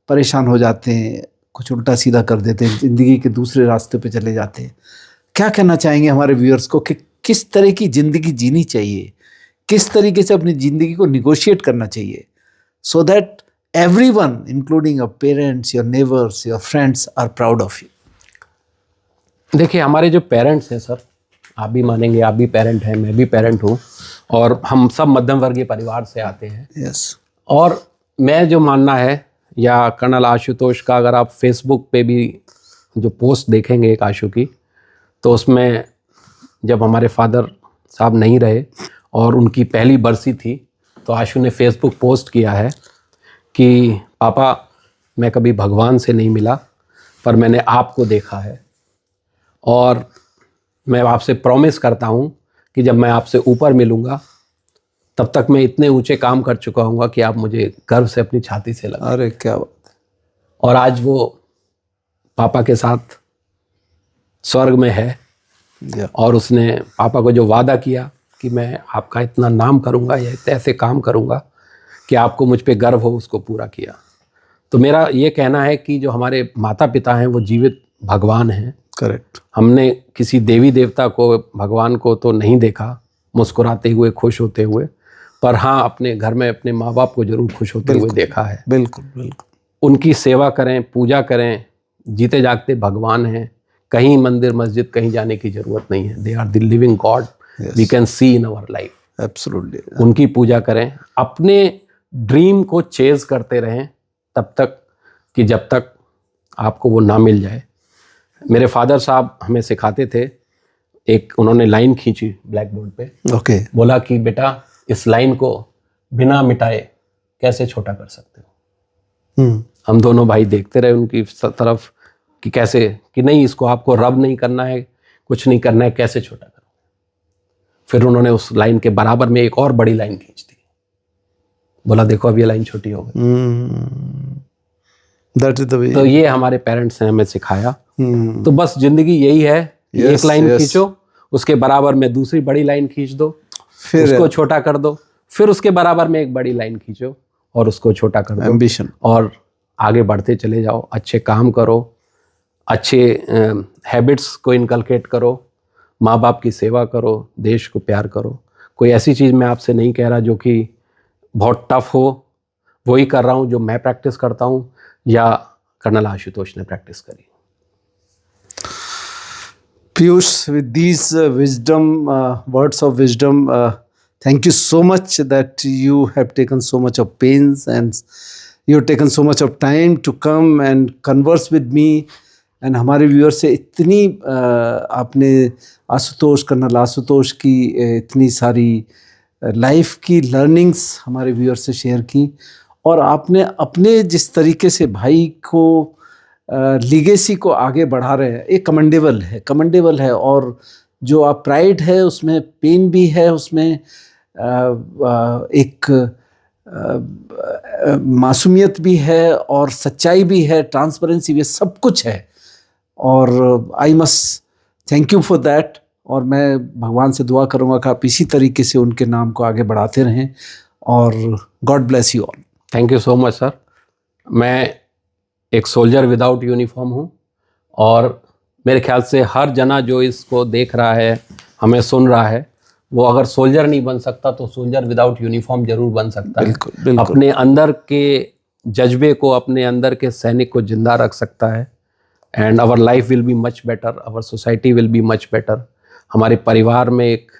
परेशान हो जाते हैं, कुछ उल्टा सीधा कर देते हैं, जिंदगी के दूसरे रास्ते पे चले जाते हैं। क्या कहना चाहेंगे हमारे व्यूअर्स को कि किस तरह की ज़िंदगी जीनी चाहिए, किस तरीके से अपनी ज़िंदगी को निगोशिएट करना चाहिए, so that everyone, including your parents, your neighbors, your friends, are proud of you? देखिए, हमारे जो पेरेंट्स हैं सर, आप भी मानेंगे, आप भी पेरेंट हैं, मैं भी पेरेंट हूँ, और हम सब मध्यम वर्गीय परिवार से आते हैं। Yes. और मैं जो मानना है, या कर्नल आशुतोष का अगर आप फेसबुक पे भी जो पोस्ट देखेंगे एक आशु की, तो उसमें जब हमारे फादर साहब नहीं रहे और उनकी पहली बरसी थी, तो आशु ने फेसबुक पोस्ट किया है कि पापा, मैं कभी भगवान से नहीं मिला, पर मैंने आपको देखा है, और मैं आपसे प्रॉमिस करता हूँ कि जब मैं आपसे ऊपर मिलूँगा, तब तक मैं इतने ऊंचे काम कर चुका हूँगा कि आप मुझे गर्व से अपनी छाती से लगा। अरे क्या बात। और आज वो पापा के साथ स्वर्ग में है, और उसने पापा को जो वादा किया कि मैं आपका इतना नाम करूंगा या ऐसे काम करूंगा कि आपको मुझ पे गर्व हो, उसको पूरा किया। तो मेरा ये कहना है कि जो हमारे माता पिता हैं वो जीवित भगवान हैं। करेक्ट। हमने किसी देवी देवता को, भगवान को तो नहीं देखा मुस्कुराते हुए, खुश होते हुए, पर हाँ अपने घर में अपने माँ बाप को जरूर खुश होते हुए देखा है। बिल्कुल बिल्कुल। उनकी सेवा करें, पूजा करें, जीते जागते भगवान हैं। कहीं मंदिर मस्जिद कहीं जाने की जरूरत नहीं है। They are the living god we can see in our life. Absolutely. उनकी पूजा करें, अपने ड्रीम को चेज करते रहें तब तक कि जब तक आपको वो ना मिल जाए। मेरे फादर साहब हमें सिखाते थे, एक उन्होंने लाइन खींची ब्लैक बोर्ड पे, ओके। बोला कि बेटा इस लाइन को बिना मिटाए कैसे छोटा कर सकते हो। हम दोनों भाई देखते रहे उनकी तरफ कि कैसे, कि नहीं इसको आपको रब नहीं करना है, कुछ नहीं करना है, कैसे छोटा करो। फिर उन्होंने उस लाइन के बराबर में एक और बड़ी लाइन खींच दी, बोला देखो अब ये लाइन छोटी हो गई। That is the way. तो ये हमारे पेरेंट्स ने हमें सिखाया। तो बस जिंदगी यही है, एक लाइन खींचो, उसके बराबर में दूसरी बड़ी लाइन खींच दो, फिर उसको छोटा कर दो, फिर उसके बराबर में एक बड़ी लाइन खींचो और उसको छोटा कर दो। एम्बिशन। और आगे बढ़ते चले जाओ, अच्छे काम करो, अच्छे हैबिट्स को इनकलकेट करो, माँ बाप की सेवा करो, देश को प्यार करो। कोई ऐसी चीज़ मैं आपसे नहीं कह रहा जो कि बहुत टफ हो, वही कर रहा हूँ जो मैं प्रैक्टिस करता हूँ या कर्नल आशुतोष ने प्रैक्टिस करी। Piyush, with these words of wisdom, thank you so much that you have taken so much of pains and you have taken so much of time to come and converse with me. And हमारे viewers से इतनी आपने Ashutosh, colonel Ashutosh की इतनी सारी life की learnings हमारे viewers से शेयर की, और आपने अपने जिस तरीके से भाई को लीगेसी को आगे बढ़ा रहे हैं, ये कमेंडेबल है। और जो आप प्राइड है उसमें पेन भी है, उसमें एक मासूमियत भी है और सच्चाई भी है, ट्रांसपेरेंसी भी है, सब कुछ है। और I must thank you for that. और मैं भगवान से दुआ करूँगा कि आप इसी तरीके से उनके नाम को आगे बढ़ाते रहें, और God bless you all. Thank you so much sir. मैं एक सोल्जर विदाउट यूनिफॉर्म हूँ, और मेरे ख्याल से हर जना जो इसको देख रहा है, हमें सुन रहा है, वो अगर सोल्जर नहीं बन सकता तो सोल्जर विदाउट यूनिफॉर्म जरूर बन सकता है। बिल्कुल। अपने अंदर के जज्बे को, अपने अंदर के सैनिक को जिंदा रख सकता है। And our life will be much better, our society will be much better. हमारे परिवार में एक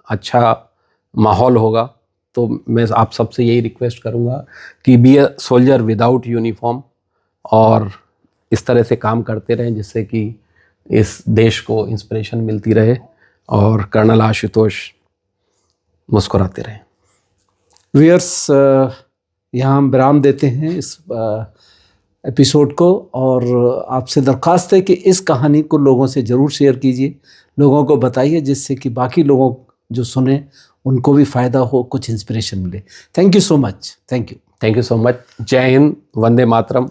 अच्छा माहौल होगा। तो मैं आप सबसे यही रिक्वेस्ट करूँगा कि be a soldier without uniform, और इस तरह से काम करते रहें जिससे कि इस देश को इंस्पिरेशन मिलती रहे और कर्नल आशुतोष मुस्कुराते रहें। व्यूअर्स, यहाँ हम विराम देते हैं इस एपिसोड को, और आपसे दरख्वास्त है कि इस कहानी को लोगों से ज़रूर शेयर कीजिए, लोगों को बताइए, जिससे कि बाकी लोगों जो सुने उनको भी फ़ायदा हो, कुछ इंस्पिरेशन मिले। Thank you so much. Thank you so much. जय हिंद, वंदे मातरम।